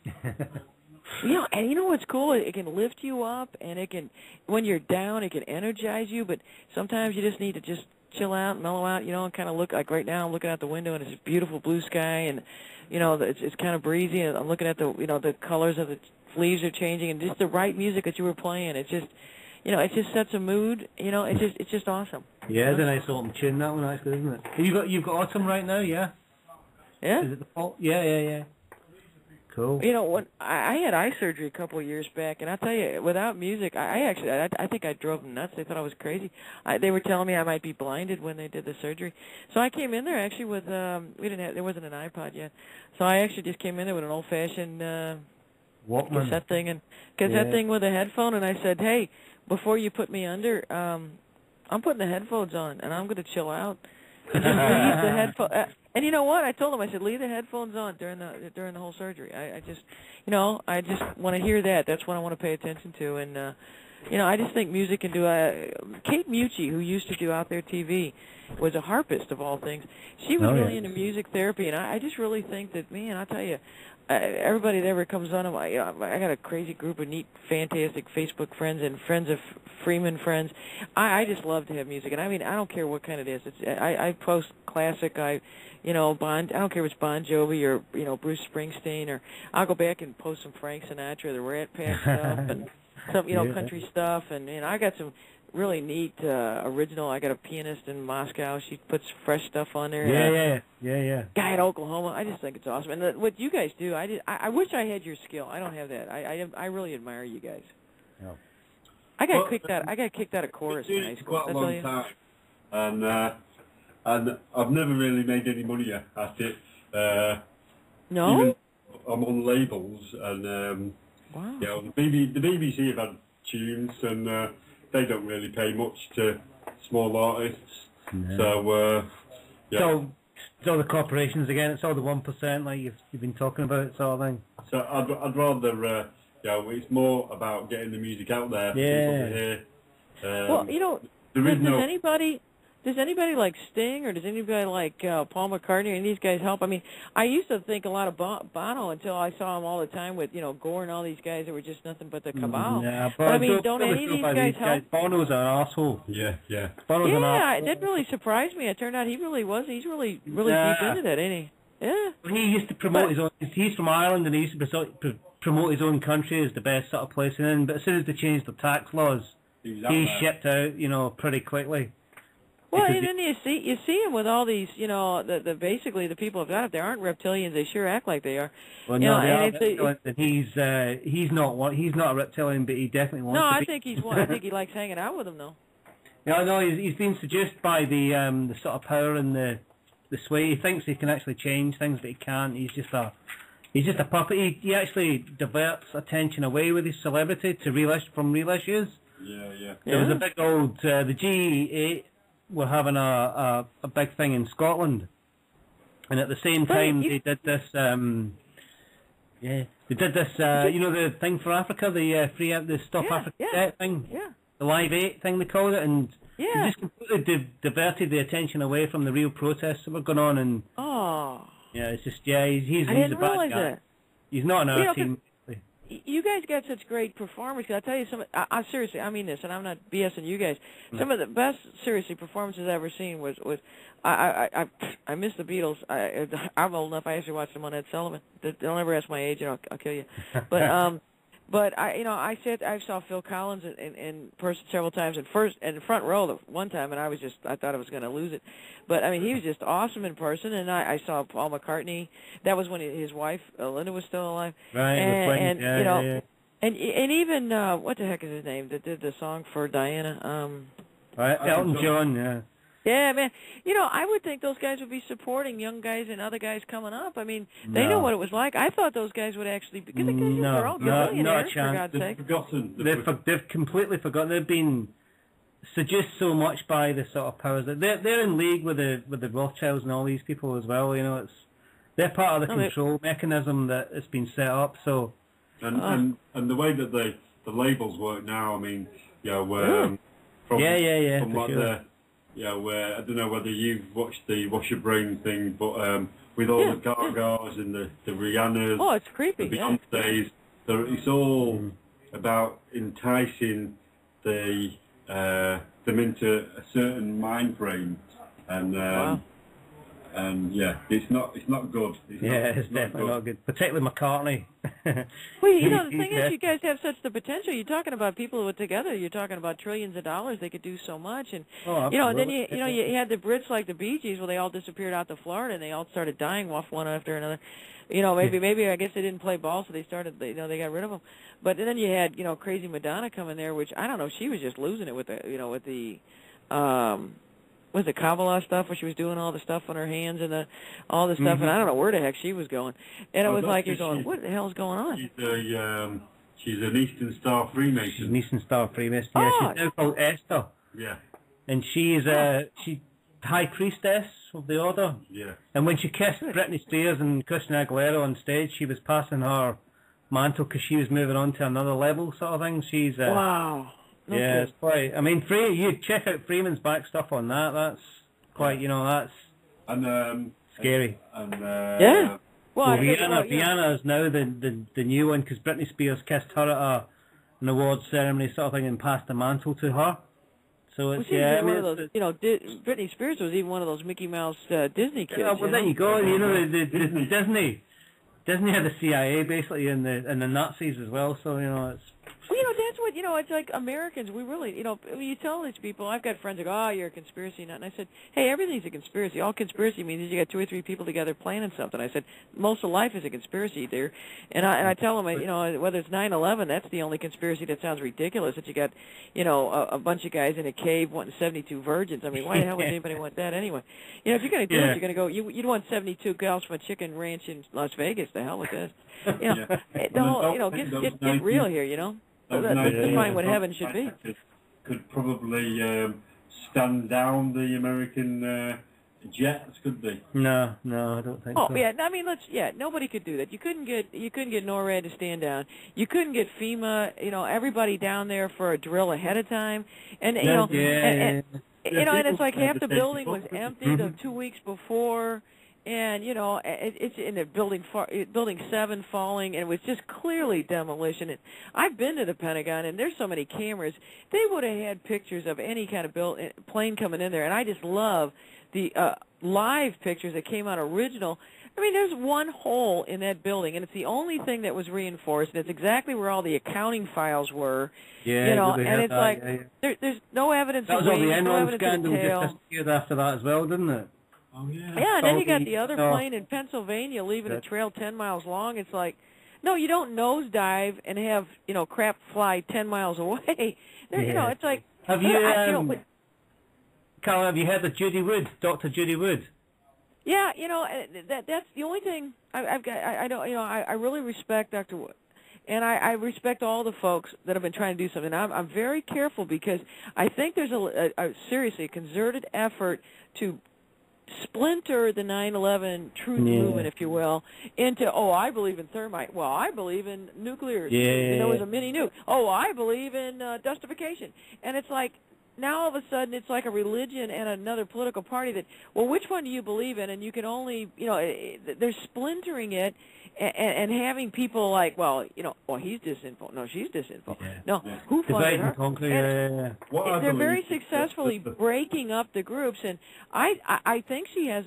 And you know what's cool? It can lift you up, and it can, when you're down, it can energize you. But sometimes you just need to just chill out, mellow out, and kind of look like right now. I'm looking out the window, and it's a beautiful blue sky, and it's kind of breezy. And I'm looking at the colors of the leaves are changing, and just the right music that you were playing. It's just, it just sets a mood. It's just awesome. Yeah, it's a nice autumn tune, that one, actually, isn't it? You've got autumn right now, yeah? Yeah. Is it the fall? Yeah. Cool. When I had eye surgery a couple of years back, and I tell you, without music, I think I drove them nuts. They thought I was crazy. They were telling me I might be blinded when they did the surgery. So I came in there actually with there wasn't an iPod yet, so I actually just came in there with an old-fashioned cassette thing with a headphone, and I said, hey, before you put me under, I'm putting the headphones on, and I'm going to chill out. And just leave the headphones. And you know what? I told him, I said, leave the headphones on during the whole surgery. I just want to hear that. That's what I want to pay attention to. And I just think music can do. Kate Mucci, who used to do Out There TV, was a harpist of all things. She was really into music therapy, and I just really think that, man, I'll tell you, everybody that ever comes on, I got a crazy group of neat, fantastic Facebook friends and friends of Freeman friends. I just love to have music, and I mean, I don't care what kind it is. I post classic. Bond. I don't care if it's Bon Jovi or Bruce Springsteen, or I'll go back and post some Frank Sinatra, the Rat Pack stuff, and some country stuff, and I got some really neat original. I got a pianist in Moscow. She puts fresh stuff on there. Yeah. Guy in Oklahoma. I just think it's awesome. And what you guys do, I wish I had your skill. I don't have that. I really admire you guys. Yeah. I got kicked out of chorus in high school. Quite a long time, and I've never really made any money at it. No. I'm on labels, and wow. the BBC have had tunes, and they don't really pay much to small artists. No. So, yeah. It's all the corporations again. It's all the 1%, like you've been talking about, sort of thing. So I'd rather, it's more about getting the music out there for people to hear. Well, you know, does anybody like Sting, or does anybody like Paul McCartney, and these guys help? I mean, I used to think a lot of Bono until I saw him all the time with, Gore and all these guys that were just nothing but the cabal. Yeah, but I mean, don't any of these guys help? Bono's an asshole. Yeah. Bono's an arsehole. It didn't really surprise me. It turned out he really was. He's really deep into that, ain't he? Yeah. He used to promote his own. He's from Ireland, and he used to promote his own country as the best sort of place. And then, but as soon as they changed the tax laws, he shipped out, pretty quickly. Well, and then you see him with all these, basically the people have got it. They aren't reptilians. They sure act like they are. Well, no, they are reptilians. He's not a reptilian, but he definitely wants to be. No, I think he's one. I think he likes hanging out with them, though. Yeah, no, he's been seduced by the sort of power and the sway. He thinks he can actually change things, but he can't. He's just a puppet. He actually diverts attention away with his celebrity from real issues. Yeah. There was a big old the G8 were having a big thing in Scotland, and at the same time they did this. The thing for Africa, the Stop Africa Debt thing, the Live 8 thing they called it, and he just completely diverted the attention away from the real protests that were going on. And it's just he's a bad guy. That. He's not on our team. You guys got such great performers. I'll tell you something. I seriously, I mean this, and I'm not BSing you guys. Some of the best, seriously, performances I've ever seen was I miss the Beatles. I'm old enough. I actually watched them on Ed Sullivan. Don't ever ask my age, and I'll kill you. But I saw Phil Collins in person several times, in front row one time, and I thought I was going to lose it. But I mean, he was just awesome in person, and I saw Paul McCartney. That was when his wife Linda was still alive. Right. And even what the heck is his name that did the song for Diana? Elton John. Yeah. Yeah, man. I would think those guys would be supporting young guys and other guys coming up. I mean, they know what it was like. I thought those guys would actually be... they're all millionaires, for God's sake. They've completely forgotten. They've been seduced so much by the sort of powers. They're in league with the Rothschilds and all these people as well. They're part of the control mechanism that has been set up. So, and the way that the labels work now, I mean, from what sure. Where I don't know whether you've watched the Wash Your Brain thing, but with all the Gagas and the Rihannas, it's creepy. The Beyoncés, it's all about enticing them into a certain mind frame, and it's not good. It's definitely not good. Particularly McCartney. Well, the thing is, you guys have such the potential. You're talking about people who are together. You're talking about trillions of dollars. They could do so much, and and then you had the Brits like the Bee Gees, where they all disappeared out to Florida, and they all started dying off one after another. Maybe I guess they didn't play ball, so they got rid of them. But then you had crazy Madonna coming there, which I don't know. She was just losing it with the Kabbalah stuff, where she was doing all the stuff on her hands and all the stuff, and I don't know where the heck she was going. And it was like you're going, what the hell's going on? She's an Eastern Star Freemason. She's an Eastern Star Freemason. Yeah, she's now called Esther. Yeah. And she's high priestess of the order. Yeah. And when she kissed Britney Spears and Christina Aguilera on stage, she was passing her mantle because she was moving on to another level, sort of thing. She's wow. Yeah, it's quite. I mean, you check out Freeman's back stuff on that. That's quite. That's scary. Yeah. Well, Rihanna is now the new one because Britney Spears kissed her at an awards ceremony sort of thing and passed the mantle to her. So it's Britney Spears was even one of those Mickey Mouse Disney kids. Yeah, well, there you go. Disney had the CIA basically and the Nazis as well. So it's. Well, that's what, it's like Americans, we really, you tell these people, I've got friends that go, you're a conspiracy nut, and I said, hey, everything's a conspiracy. All conspiracy means is you got 2 or 3 people together planning something. I said, most of life is a conspiracy, dear. And I tell them, whether it's 9/11, that's the only conspiracy that sounds ridiculous, that you got, a bunch of guys in a cave wanting 72 virgins. I mean, why the hell would anybody want that anyway? If you're going to do it, you're going to go, you'd want 72 gals from a chicken ranch in Las Vegas. The hell with this. Get real here, define what heaven should be. Could probably stand down the American jets, could they? No, I don't think so. Oh yeah, I mean, nobody could do that. You couldn't get NORAD to stand down. You couldn't get FEMA, everybody down there for a drill ahead of time, and and it's like half the building was empty the 2 weeks before. And it's in the building 7 falling, and it was just clearly demolition. And I've been to the Pentagon, and there's so many cameras. They would have had pictures of any kind of plane coming in there, and I just love the live pictures that came out original. I mean, there's one hole in that building, and it's the only thing that was reinforced, and it's exactly where all the accounting files were. Yeah, and it's like there's no evidence. That was all the Enron scandal just disappeared after that as well, didn't it? Oh, yeah. Yeah, and then you got the other plane in Pennsylvania leaving a trail 10 miles long. It's like, no, you don't nosedive and have, crap fly 10 miles away. It's like... Have you, Carl, have you heard of Judy Wood, Dr. Judy Wood? Yeah, that's the only thing I really respect Dr. Wood. And I respect all the folks that have been trying to do something. I'm very careful because I think there's seriously a concerted effort to splinter the 9/11 truth movement, if you will, into, I believe in thermite. Well, I believe in nuclear. Yeah. There was a mini nuke. I believe in dustification. And it's like, now all of a sudden it's like a religion and another political party that, which one do you believe in? And you can only, they're splintering it and having people like, he's disinfo. No, she's disinfo. Yeah. No, who funded her? They're very successfully breaking up the groups, and I think she has,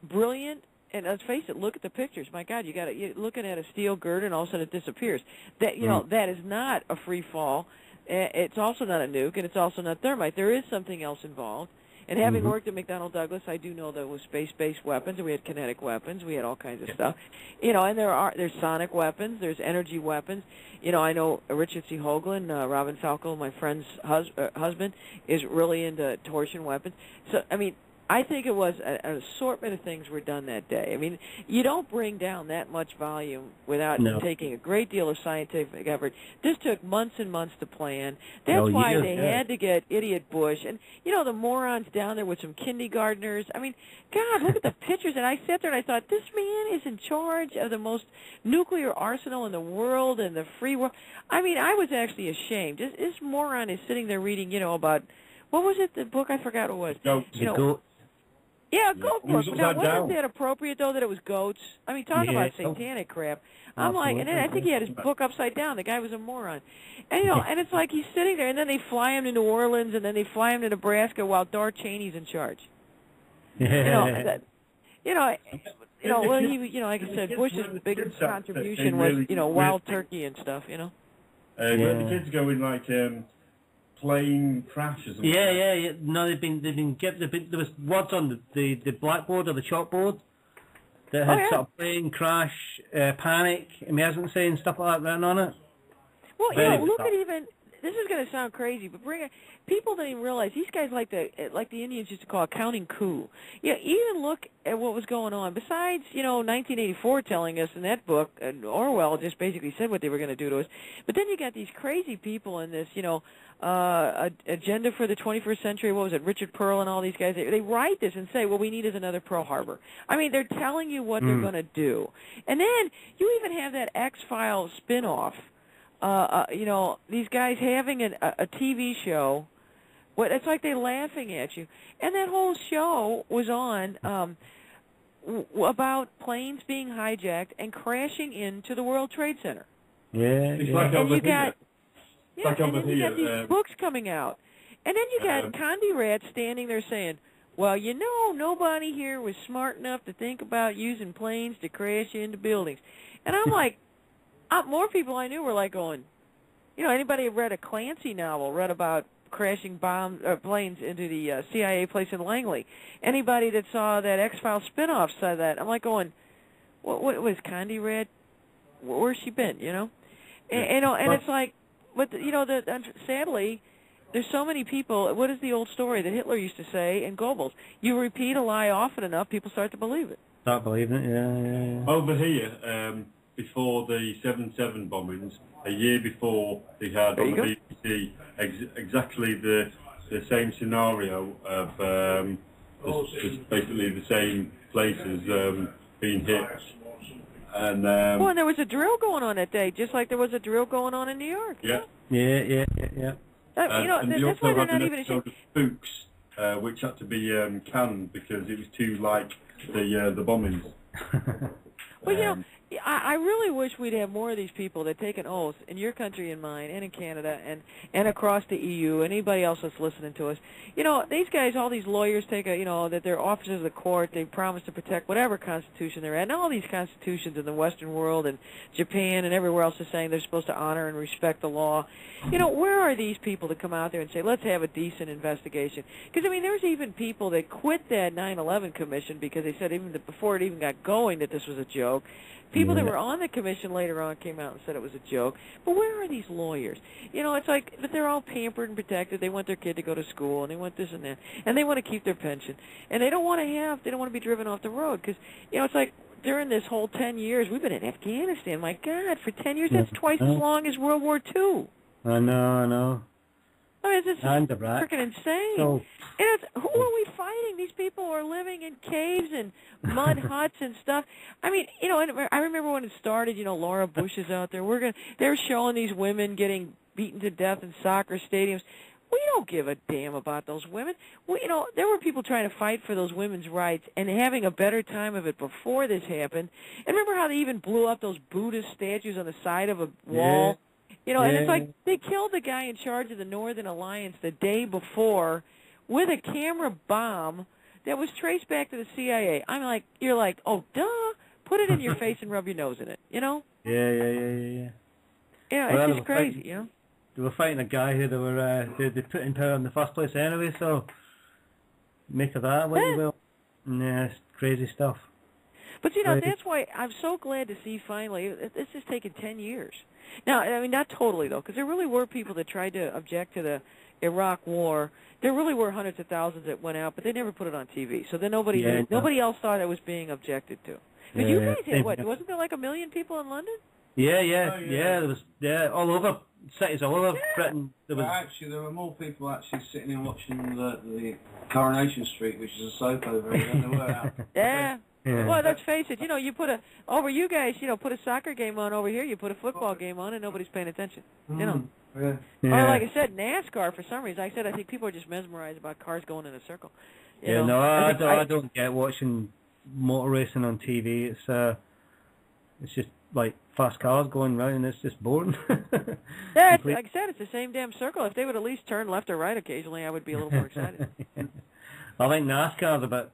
brilliant. And let's face it, look at the pictures. My God, you're looking at a steel girder, and all of a sudden it disappears. That that is not a free fall. It's also not a nuke, and it's also not thermite. There is something else involved. And having worked at McDonnell Douglas, I do know there was space-based weapons, and we had kinetic weapons, we had all kinds of stuff. And there's sonic weapons, there's energy weapons. I know Richard C. Hoagland, Robin Falco, my friend's husband, is really into torsion weapons. So, I mean, I think it was an assortment of things were done that day. I mean, you don't bring down that much volume without taking a great deal of scientific effort. This took months and months to plan. That's why they had to get Idiot Bush. And, the morons down there with some kindergartners. I mean, God, look at the pictures. And I sat there and I thought, this man is in charge of the most nuclear arsenal in the world and the free world. I mean, I was actually ashamed. This moron is sitting there reading, about, what was it, the book? I forgot what it was. Goats. Yeah, goat book. Now, wasn't that appropriate, though, that it was goats? I mean, talk about satanic crap. I'm like, and then I think he had his book upside down. The guy was a moron. And, and it's like he's sitting there, and then they fly him to New Orleans, and then they fly him to Nebraska while Dar Cheney's in charge. Like I said, Bush's biggest contribution was, wild turkey and stuff, Where the kids go in, like, plane crashes. Yeah. No, there was words on the blackboard or the chalkboard that had sort of plane crash, panic, emergency, and stuff like that written on it. Well, look at even. This is going to sound crazy, but people don't even realize these guys like the Indians used to call a counting coup. Even look at what was going on. Besides, 1984 telling us in that book, Orwell just basically said what they were going to do to us. But then you got these crazy people in this, agenda for the 21st century. What was it, Richard Pearl and all these guys? They write this and say, what we need is another Pearl Harbor. I mean, they're telling you what they're going to do. And then you even have that X-Files spinoff. These guys having a TV show. It's like they're laughing at you. And that whole show was on about planes being hijacked and crashing into the World Trade Center. It's like over here. And then you got these books coming out. And then you got Condi Rat standing there saying, well, nobody here was smart enough to think about using planes to crash into buildings. And I'm like, more people I knew were like going, anybody who read a Clancy novel, read about crashing planes into the CIA place in Langley. Anybody that saw that X-Files spinoff said that. I'm like going, what was Condi Red? Where's she been, And it's like, but, sadly, there's so many people. What is the old story that Hitler used to say and Goebbels? You repeat a lie often enough, people start to believe it. Start believing it, yeah. Over here, before the 7/7 bombings, a year before, they had on the BBC exactly the same scenario of basically the same places being hit. And well, and there was a drill going on that day, just like there was a drill going on in New York. Yeah. Yeah. That's why they're not even ashamed. Fuchs, which had to be canned because it was too like the bombings. Well, I really wish we'd have more of these people that take an oath in your country and mine and in Canada and across the EU and anybody else that's listening to us. These guys, all these lawyers take that they're officers of the court, they promise to protect whatever constitution they're at. And all these constitutions in the Western world and Japan and everywhere else is saying they're supposed to honor and respect the law. Where are these people to come out there and say, let's have a decent investigation? Because, there's even people that quit that 9/11 commission because they said even before it even got going that this was a joke. People that were on the commission later on came out and said it was a joke. But where are these lawyers? It's like, but they're all pampered and protected. They want their kid to go to school, and they want this and that, and they want to keep their pension, and they don't want to be driven off the road because, it's like during this whole 10 years we've been in Afghanistan. My God, for 10 years that's twice as long as World War II. I know. It's freaking insane. So, who are we fighting? These people are living in caves and mud huts and stuff. And I remember when it started, Laura Bush is out there. They're showing these women getting beaten to death in soccer stadiums. We don't give a damn about those women. There were people trying to fight for those women's rights and having a better time of it before this happened. And remember how they even blew up those Buddhist statues on the side of a wall? Yeah. And it's like they killed the guy in charge of the Northern Alliance the day before with a camera bomb that was traced back to the CIA. You're like, oh, duh, put it in your face and rub your nose in it, Yeah. It's just crazy, They were fighting a guy who they put in power in the first place anyway, so make of that what you will. Yeah, it's crazy stuff. But, that's why I'm so glad to see finally, this has taken 10 years. Now, not totally, though, because there really were people that tried to object to the Iraq War. There really were hundreds of thousands that went out, but they never put it on TV. So then nobody else thought it was being objected to. But you guys had, wasn't there like 1 million people in London? Yeah, there was, all over, cities all over Britain. There were more people actually sitting and watching the Coronation Street, which is a soap over here, than there were out. Yeah. Well, let's face it, you put you guys put a soccer game on over here, you put a football game on, and nobody's paying attention, Yeah. Or like I said, NASCAR, for some reason, I think people are just mesmerized about cars going in a circle. I don't get watching motor racing on TV. It's just like fast cars going round, it's just boring. Yeah, like I said, it's the same damn circle. If they would at least turn left or right occasionally, I would be a little more excited. I think NASCAR's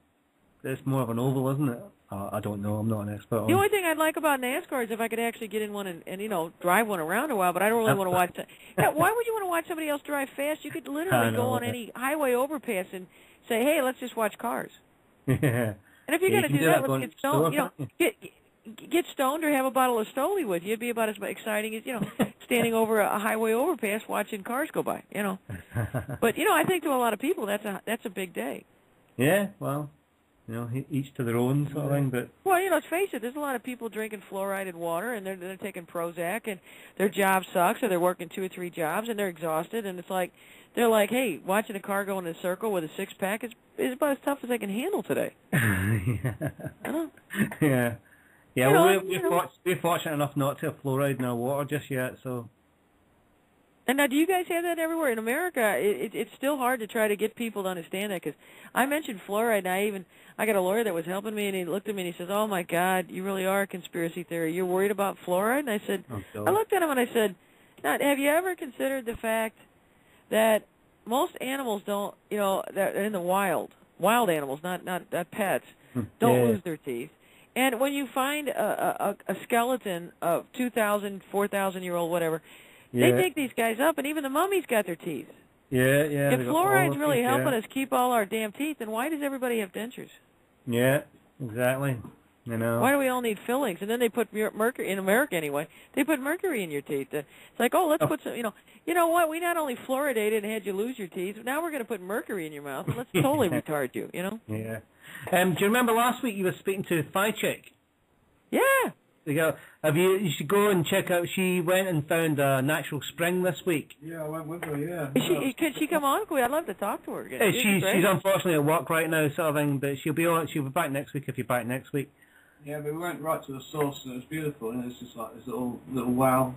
it's more of an oval, isn't it? I don't know. I'm not an expert on it. The only thing I'd like about NASCAR is if I could actually get in one and drive one around a while, but I don't really want to watch it. Why would you want to watch somebody else drive fast? You could literally go on any highway overpass and say, hey, let's just watch cars. Yeah. And if you're going to do that, let's get stoned. Get stoned or have a bottle of Stoli with you. It'd be about as exciting as, standing over a highway overpass watching cars go by, But, I think to a lot of people, that's a big day. Yeah, well, each to their own sort of thing, but... Well, let's face it, there's a lot of people drinking fluoridated water, and they're taking Prozac, and their job sucks, or they're working 2 or 3 jobs, and they're exhausted, and it's like, they're like, hey, watching a car go in a circle with a six-pack is about as tough as I can handle today. Yeah. Yeah, well, we're fortunate enough not to have fluoride in our water just yet, so... And now, do you guys have that everywhere? In America, it's still hard to try to get people to understand that, because I mentioned fluoride, and I got a lawyer that was helping me, and he looked at me and he says, oh, my God, you really are a conspiracy theory. You're worried about fluoride? And I said, I looked at him and I said, now, have you ever considered the fact that most animals don't, that are in the wild animals, not pets, don't lose their teeth? And when you find a skeleton of 2,000, 4,000-year-old, whatever, they dig these guys up, and even the mummies got their teeth. Yeah. If fluoride's really helping us keep all our damn teeth, then why does everybody have dentures? Yeah, exactly. Why do we all need fillings? And then they put mercury, in America anyway, they put mercury in your teeth. It's like, let's put some, you know what, we not only fluoridated and had you lose your teeth, now we're going to put mercury in your mouth. Let's totally retard you, Yeah. Do you remember last week you were speaking to Chick? Yeah. You should go and check out. She went and found a natural spring this week. Yeah, I went with her, yeah. Could she come on? I'd love to talk to her again. Yeah, she's unfortunately at work right now, sort of thing, but she'll be back next week if you're back next week. Yeah, but we went right to the source and it was beautiful. It's just like this little well,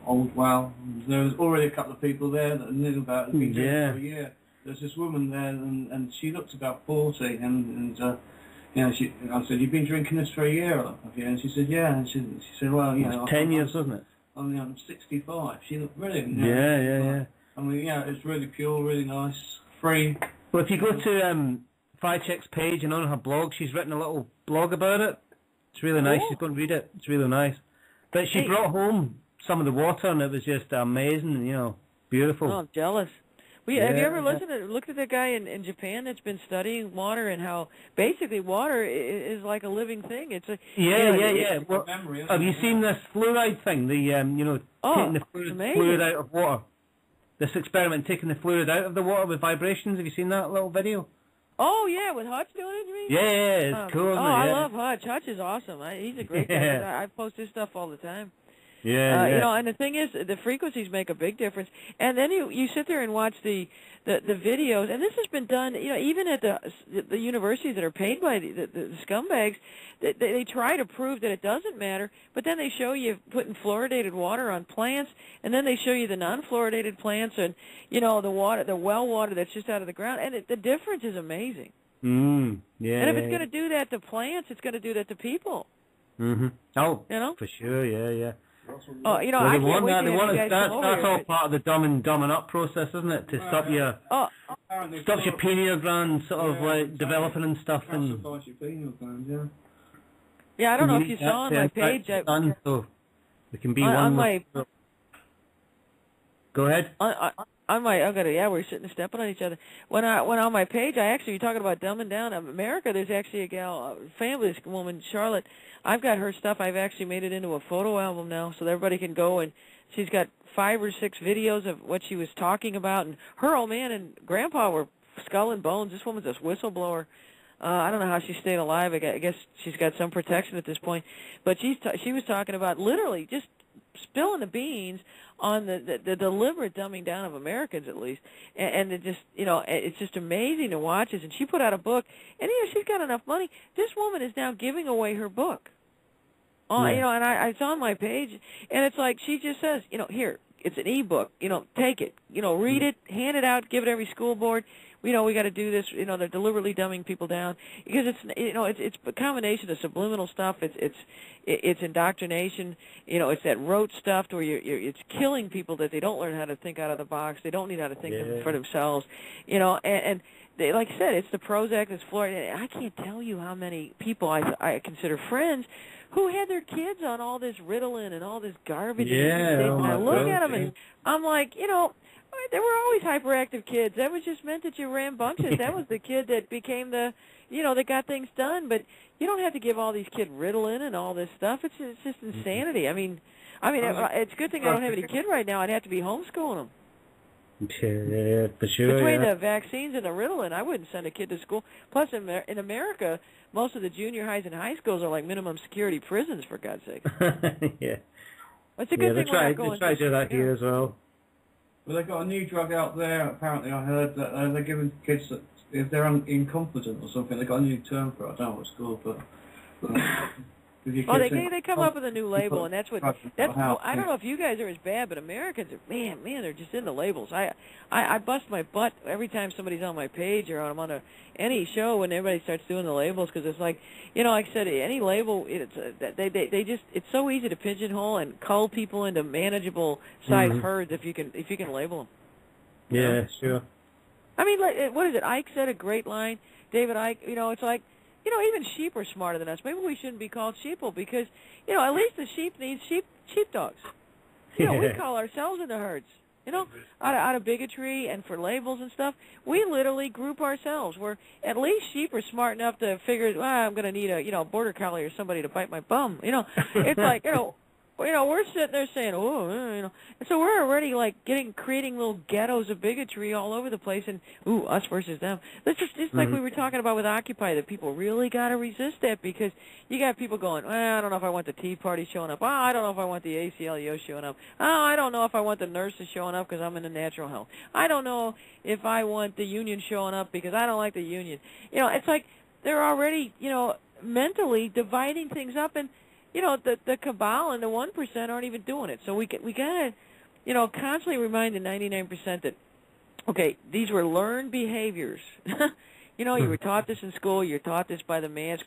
old well. There was already a couple of people there that knew about it. Been doing it for a year. There's this woman there, and she looked about 40, and I said, "You've been drinking this for a year, have you?" And she said, "Yeah." And she said, "Well, It's 10 years, wasn't it? I'm 65." She looked brilliant. Yeah. I mean, it's really pure, really nice, free. Well, if you go to Firechick's page and on her blog, she's written a little blog about it. It's really nice. She's going to read it. It's really nice. But she brought home some of the water, and it was just amazing. Beautiful. Oh, I'm jealous. Have you ever looked at that guy in Japan that's been studying water and how basically water is like a living thing? It's yeah. Well, have you seen this fluoride thing? The taking the fluid out of water. This experiment taking the fluid out of the water with vibrations. Have you seen that little video? Oh, yeah, with Hutch doing it, you mean? Yeah, it's cool, isn't it? I love Hutch. Hutch is awesome. He's a great guy. I post his stuff all the time. Yeah. And the thing is, the frequencies make a big difference. And then you sit there and watch the videos, and this has been done, even at the universities that are paid by the scumbags, they try to prove that it doesn't matter, but then they show you putting fluoridated water on plants, and then they show you the non-fluoridated plants and, the well water that's just out of the ground, and the difference is amazing. Yeah. And if it's going to do that to plants, it's going to do that to people. Mm-hmm. Oh, for sure, yeah. Oh, I can't wait to have you guys come over. That's all part of the dumbing up process, isn't it? To stop your pineal gland sort of like developing and stuff. And yeah, I don't know if you saw on my page. So there can be one. Go ahead. We're sitting and stepping on each other. When on my page, you're talking about dumbing down. In America, there's actually a gal, this woman, Charlotte. I've got her stuff. I've actually made it into a photo album now, so that everybody can go, and she's got 5 or 6 videos of what she was talking about. And her old man and grandpa were skull and bones. This woman's a whistleblower. I don't know how she stayed alive. I guess she's got some protection at this point. But she was talking about literally just spilling the beans on the deliberate dumbing down of Americans, at least, and it just it's just amazing to watch this. And she put out a book, and she's got enough money. This woman is now giving away her book. And it's on my page, and it's like she just says, here, it's an e-book, take it, read it, hand it out, give it every school board. We got to do this. They're deliberately dumbing people down because it's a combination of subliminal stuff. It's indoctrination. It's that rote stuff where it's killing people that they don't learn how to think out of the box. They don't need how to think for themselves. And they, like I said, it's the Prozac, it's fluoride. I can't tell you how many people I consider friends who had their kids on all this Ritalin and all this garbage. And I look at them and I'm like, there were always hyperactive kids. That was just meant that you ran bunches. That was the kid that became that got things done. But you don't have to give all these kids Ritalin and all this stuff. It's just insanity. I mean, it's a good thing I don't have any kid right now. I'd have to be homeschooling them. Yeah, for sure. Between the vaccines and the Ritalin, I wouldn't send a kid to school. Plus, in America, most of the junior highs and high schools are like minimum security prisons, for God's sake. Yeah. It's a good thing we're not going they try to do that here as well. Well, they've got a new drug out there, apparently. I heard that they're giving kids that if they're incompetent or something, they've got a new term for it. I don't know what it's called, but they come up with a new label, and that's I don't know if you guys are as bad, but Americans are man, they're just into labels. I bust my butt every time somebody's on my page or I'm on any show when everybody starts doing the labels, because it's like, like I said, any label, it's so easy to pigeonhole and cull people into manageable size herds if you can label them. Yeah, sure. I mean, like, what is it? Ike said a great line. David Icke. It's like, even sheep are smarter than us. Maybe we shouldn't be called sheeple because, at least the sheep needs sheepdogs. We call ourselves into herds. Out of bigotry and for labels and stuff, we literally group ourselves. Where at least sheep are smart enough to figure, I'm going to need a border collie or somebody to bite my bum. It's like, we're sitting there saying, and so we're already like creating little ghettos of bigotry all over the place, and us versus them. It's just like we were talking about with Occupy, that people really got to resist that, because you got people going, I don't know if I want the Tea Party showing up. I don't know if I want the ACLU showing up. I don't know if I want the nurses showing up because I'm in the natural health. I don't know if I want the union showing up because I don't like the union. It's like they're already, mentally dividing things up, and the cabal and the 1% aren't even doing it. So we gotta, constantly remind the 99% that, okay, these were learned behaviors. You were taught this in school. You're taught this by the mass,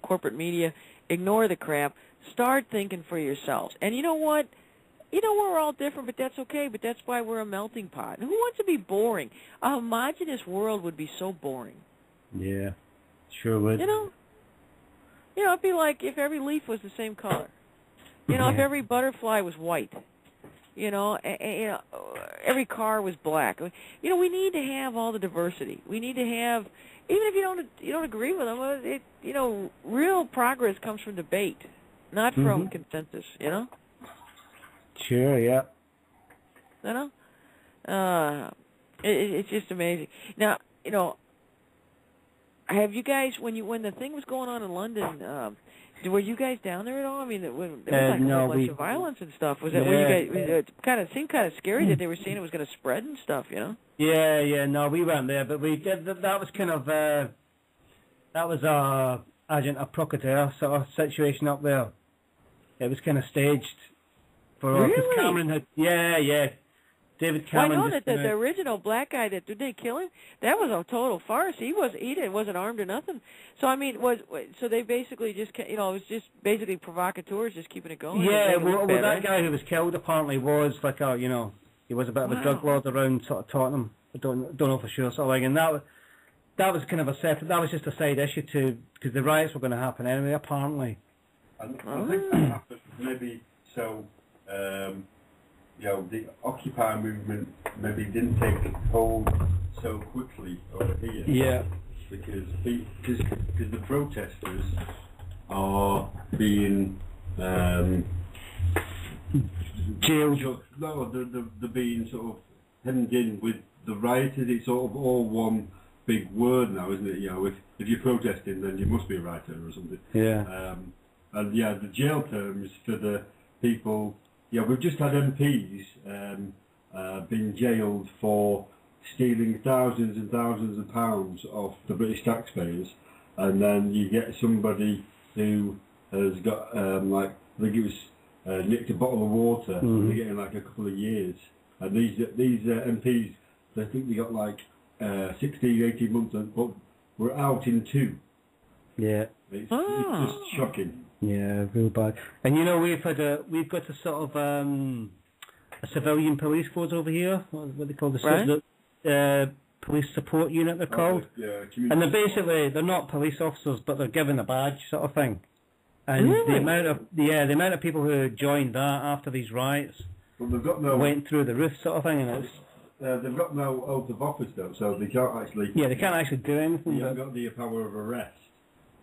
corporate media. Ignore the crap. Start thinking for yourselves. And you know what? We're all different, but that's okay. But that's why we're a melting pot. And who wants to be boring? A homogenous world would be so boring. Yeah, sure would. It'd be like if every leaf was the same color. If every butterfly was white. Every car was black. We need to have all the diversity. We need to have, even if you don't agree with them, real progress comes from debate, not from consensus. Sure, yeah. It's just amazing. Now, have you guys, when the thing was going on in London, were you guys down there at all? I mean, there was like a bunch of violence and stuff. Was that where you guys? It seemed kind of scary that they were saying it was going to spread and stuff. Yeah. No, we weren't there, but we did. That was kind of that was a agent of provocateur sort of situation up there. It was kind of staged for really? Cameron had David Cameron. Well, I know that the original black guy did they kill him? That was a total farce. He wasn't armed or nothing. So I mean, so they basically just it was just basically provocateurs just keeping it going. Yeah, well, that guy who was killed apparently was like he was a bit of a drug lord around sort of Tottenham. I don't know for sure, sort of like, and that was kind of that was just a side issue because the riots were going to happen anyway apparently. I think that happened maybe so. The Occupy movement maybe didn't take hold so quickly over here. Yeah. Because the protesters are being jailed. No, they're being sort of hemmed in with the rioters. It's sort of all one big word now, isn't it? If you're protesting, then you must be a rioter or something. Yeah. The jail terms for the people. Yeah, we've just had MPs being jailed for stealing thousands and thousands of pounds off the British taxpayers, and then you get somebody who has got I think it was nicked a bottle of water. And they're getting like a couple of years, and these MPs, I think they got like 16, 18 months, but we're out in 2. Yeah, it's just shocking. Yeah, real bad. And we've got a sort of a civilian police force over here. What they call the police support unit. They're called. And they're not police officers, but they're given a badge, sort of thing. And the amount of people who joined that after these riots went through the roof, sort of thing. And they've got no oath of office though, so they can't actually. Yeah, they can't actually do anything. They haven't got the power of arrest.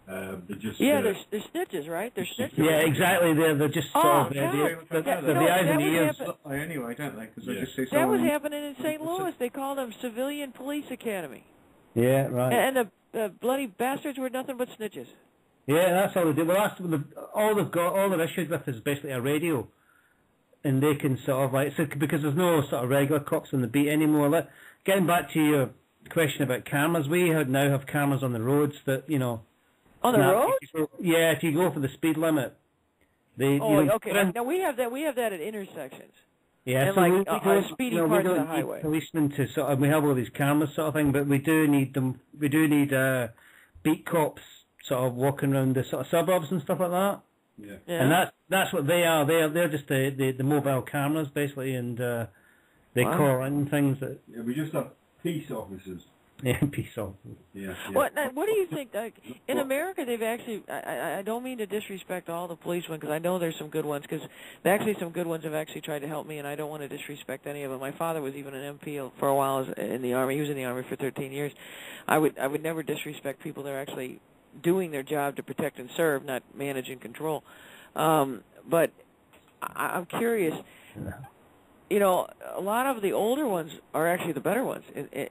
They're just they're snitches, right? They're snitches. Yeah, exactly. They're just sort of the eyes and ears. Anyway, don't they? Because they just see that was happening in St. Louis. They called them Civilian Police Academy. Yeah, right. And the bloody bastards were nothing but snitches. Yeah, that's all they do. Well, all they're issued with is basically a radio, and they can sort of because there's no sort of regular cops on the beat anymore. Getting back to your question about cameras, we now have cameras on the roads that On the road? If you go for the speed limit, okay. Now we have that at intersections. Yeah, and so speedy parts of the highway. Policemen to we have all these cameras sort of thing, but we do need them. We do need beat cops sort of walking around the sort of suburbs and stuff like that. Yeah. And that's what they are. They're just the mobile cameras basically, and they call in things that. Yeah, we just have peace officers. Yeah, peace officers. Yeah. What do you think? In America, they've actually. I don't mean to disrespect all the policemen because I know there's some good ones. Because actually, some good ones have actually tried to help me, and I don't want to disrespect any of them. My father was even an MP for a while in the Army. He was in the Army for 13 years. I would never disrespect people that are actually doing their job to protect and serve, not manage and control. But I'm curious. You know, a lot of the older ones are actually the better ones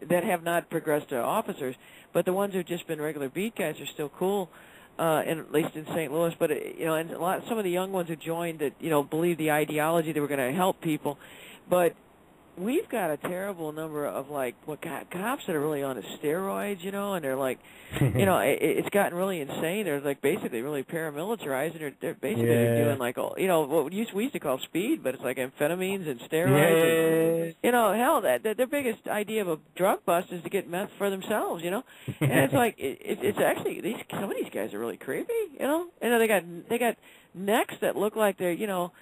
that have not progressed to officers, but the ones who've just been regular beat guys are still cool, at least in St. Louis. But you know, and some of the young ones who joined that, you know, believe the ideology they were going to help people, but we've got a terrible number of cops that are really on steroids, you know, and they're like, you know, it's gotten really insane. They're like basically really paramilitarized, and they're basically doing like, you know, what we used to call speed, but it's like amphetamines and steroids. And, you know, hell, their biggest idea of a drug bust is to get meth for themselves, you know, and it's like it's actually some of these guys are really creepy, you know, and they got necks that look like they're, you know.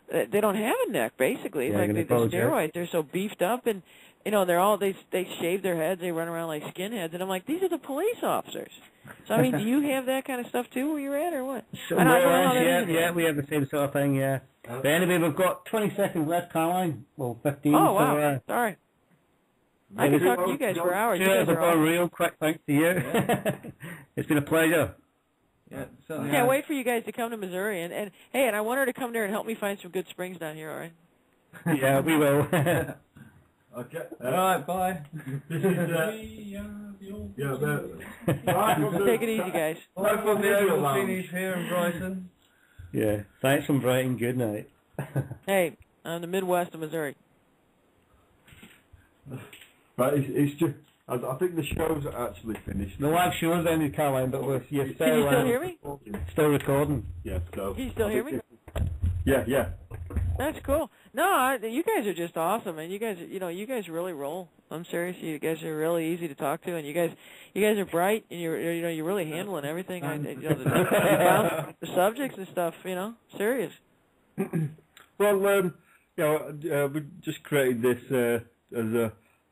They don't have a neck, basically. Like the steroids, they're so beefed up, and you know they shave their heads, they run around like skinheads, and I'm like, these are the police officers. So I mean, do you have that kind of stuff too where you're at, or what? Yeah, we have the same sort of thing. Yeah. But anyway, we've got 20 seconds left, Caroline. Well, 15. Oh wow, sorry. I could talk to you guys for hours. You guys are awesome. Real quick, thanks to you. It's been a pleasure. Yeah, can't wait for you guys to come to Missouri, and hey, and I want her to come there and help me find some good springs down here. All right? Yeah, we will. Okay. All right, bye. This is take it easy, guys. Bye from the finish here in Brighton. Yeah, thanks from Brighton. Good night. Hey, I'm the Midwest of Missouri. Right, it's just. I think the show's actually finished. The live show's ended, Caroline, but you're still. Can you still hear me? Still recording. Yeah. So. Can you still hear me? Yeah. That's cool. No, you guys are just awesome, and you guys really roll. I'm serious. You guys are really easy to talk to, and you guys are bright, and you're really handling everything. The subjects and stuff. You know, serious. Well, you know, we just created this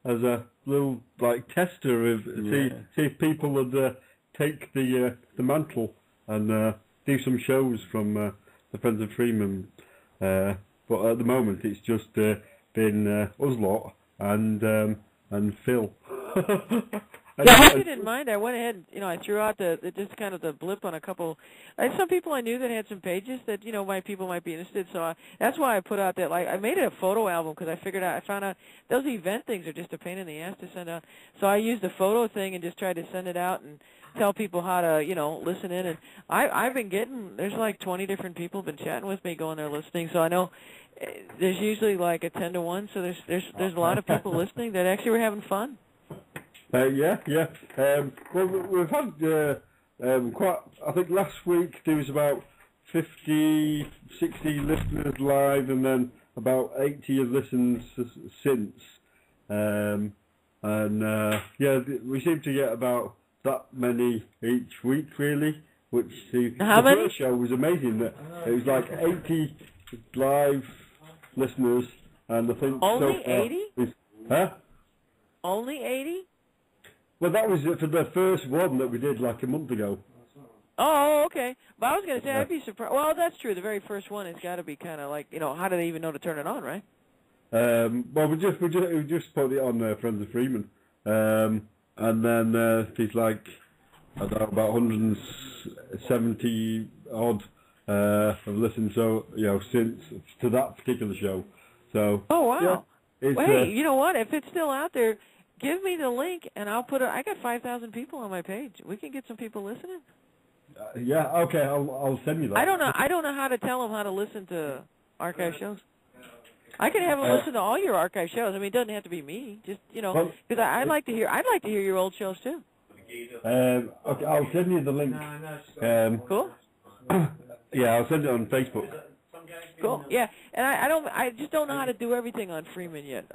as a little like tester of see if people would take the mantle and do some shows from the Friends of Freeman. But at the moment, it's just been us lot and Phil. I didn't mind. I went ahead and, you know, I threw out just kind of the blip on a couple. I had some people I knew that had some pages that, you know, people might be interested. So that's why I put out that, like, I made it a photo album because I found out those event things are just a pain in the ass to send out. So I used the photo thing and just tried to send it out and tell people how to, you know, listen in. And I've been getting, there's like 20 different people been chatting with me going there listening. So I know there's usually like a 10 to 1. So there's a lot of people listening that actually were having fun. Yeah. Well, we've had quite. I think last week there was about 50, 60 listeners live, and then about 80 have listened since. We seem to get about that many each week, really. Which the first show was amazing. That it was like 80 live listeners, and I think only 80. Only 80. Well, that was for the first one that we did like a month ago. Oh, okay. But I was going to say, I'd be surprised. Well, that's true. The very first one has got to be kind of like, you know, how do they even know to turn it on, right? Well, we just put it on Friends of Freeman. And then there's like, I don't know, about 170 odd have listened, so, you know, since to that particular show. So. Oh, wow. Yeah, hey, you know what? If it's still out there, give me the link, and I'll put it. I got 5,000 people on my page. We can get some people listening. Yeah, okay. I'll send you that. I don't know how to tell them how to listen to archive shows. I can have them listen to all your archive shows. I mean, it doesn't have to be me. Just, you know, because I'd like to hear your old shows too. Okay, I'll send you the link. Cool. Yeah, I'll send it on Facebook. Cool. Yeah, and I just don't know how to do everything on Freeman yet.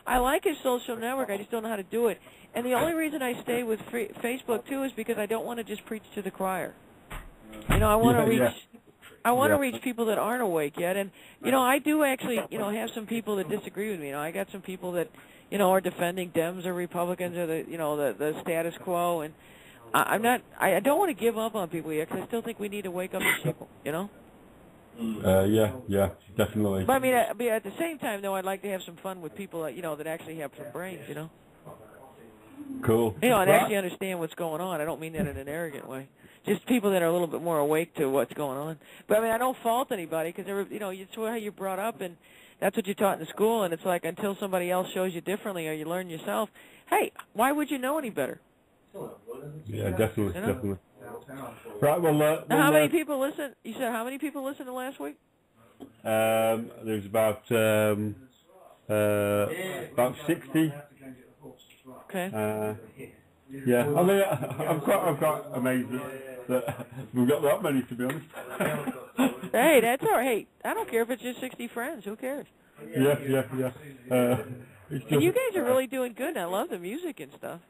I like his social network. I just don't know how to do it. And the only reason I stay with Facebook too is because I don't want to just preach to the choir. You know, I want to reach. Yeah. I want to reach people that aren't awake yet. And you know, I do actually, you know, have some people that disagree with me. You know, I got some people that, you know, are defending Dems or Republicans or the status quo. And I don't want to give up on people yet because I still think we need to wake up as people. You know. Yeah, definitely. But I mean, at the same time, though, I'd like to have some fun with people that, you know, that actually have some brains, you know. Cool. You know, and actually understand what's going on. I don't mean that in an arrogant way. just people that are a little bit more awake to what's going on. But I mean, I don't fault anybody because it's how you're brought up, and that's what you're taught in school. And it's like until somebody else shows you differently or you learn yourself, hey, why would you know any better? Yeah, definitely, definitely. Right, well, now, how many people listen? You said how many people listened to last week? There's about 60. Okay. Yeah, I mean, I'm quite amazed that we've got that many, to be honest. Hey, that's all right. Hey, I don't care if it's just 60 friends. Who cares? Yeah. And you guys are really doing good. And I love the music and stuff.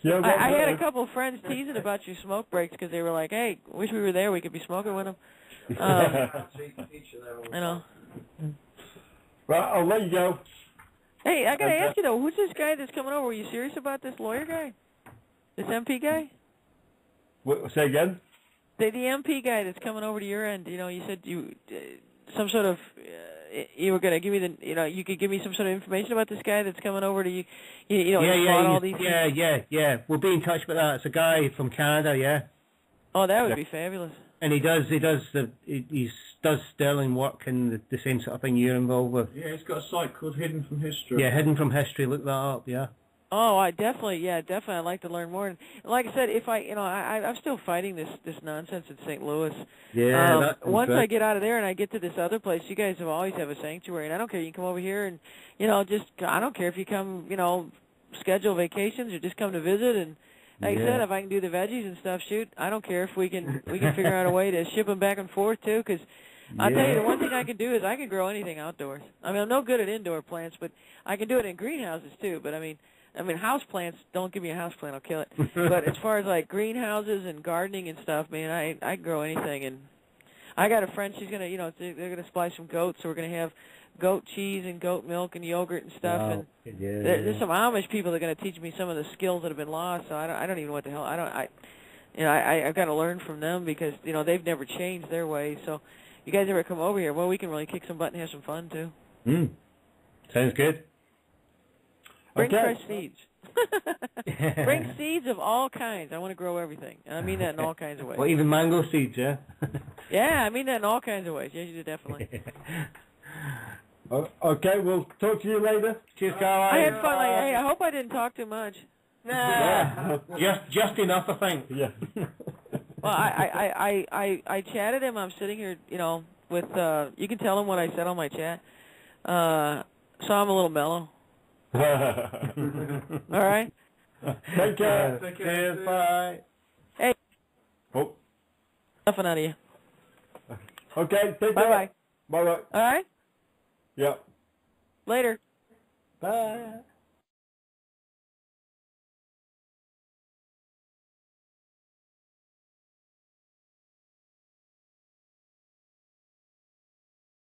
Yeah, I had a couple of friends teasing about your smoke breaks because they were like, "Hey, wish we were there. We could be smoking with them." You know. Right, I'll let you go. Hey, I gotta ask you though, who's this guy that's coming over? Were you serious about this lawyer guy? This MP guy? Say again? The MP guy that's coming over to your end. You know, you said you some sort of you were gonna give me you could give me some sort of information about this guy that's coming over to you. All these yeah. We'll be in touch with that. It's a guy from Canada, yeah. Oh, that would be fabulous. And he does sterling work and the same sort of thing you're involved with. Yeah, he's got a site called Hidden from History. Yeah, Hidden from History. Look that up. Yeah. Oh, I'd like to learn more. And like I said, if I'm still fighting this nonsense in St. Louis. Yeah. Once I get out of there and I get to this other place, you guys always have a sanctuary, and I don't care. You can come over here and I don't care if you come, schedule vacations or just come to visit. And like I said, if I can do the veggies and stuff, shoot, I don't care if we can figure out a way to ship them back and forth too, because. I'll tell you, the one thing I can do is I can grow anything outdoors. I mean, I'm no good at indoor plants, but I can do it in greenhouses too. But I mean, house plants, don't give me a house plant, I'll kill it. But as far as like greenhouses and gardening and stuff, man, I can grow anything. And I got a friend, she's gonna, they're gonna supply some goats, so we're gonna have goat cheese and goat milk and yogurt and stuff. Wow. And there's some Amish people that are gonna teach me some of the skills that have been lost. So I don't even know what the hell I've got to learn from them because they've never changed their ways. So. You guys ever come over here? Well, we can really kick some butt and have some fun, too. Sounds good. Bring fresh seeds. Bring seeds of all kinds. I want to grow everything. And I mean that in all kinds of ways. Well, even mango seeds, yeah? Yeah, I mean that in all kinds of ways. Yes, you do, definitely. Okay, we'll talk to you later. Cheers, Carl. I had fun. Hey, I hope I didn't talk too much. Nah. just enough, I think. Yeah. Well, I chatted him. I'm sitting here, with, you can tell him what I said on my chat. So I'm a little mellow. All right? Take care. Cheers, bye. Hey. Oh. Nothing out of you. Okay, take care. Bye-bye. Bye-bye. All right? Yeah. Later. Bye.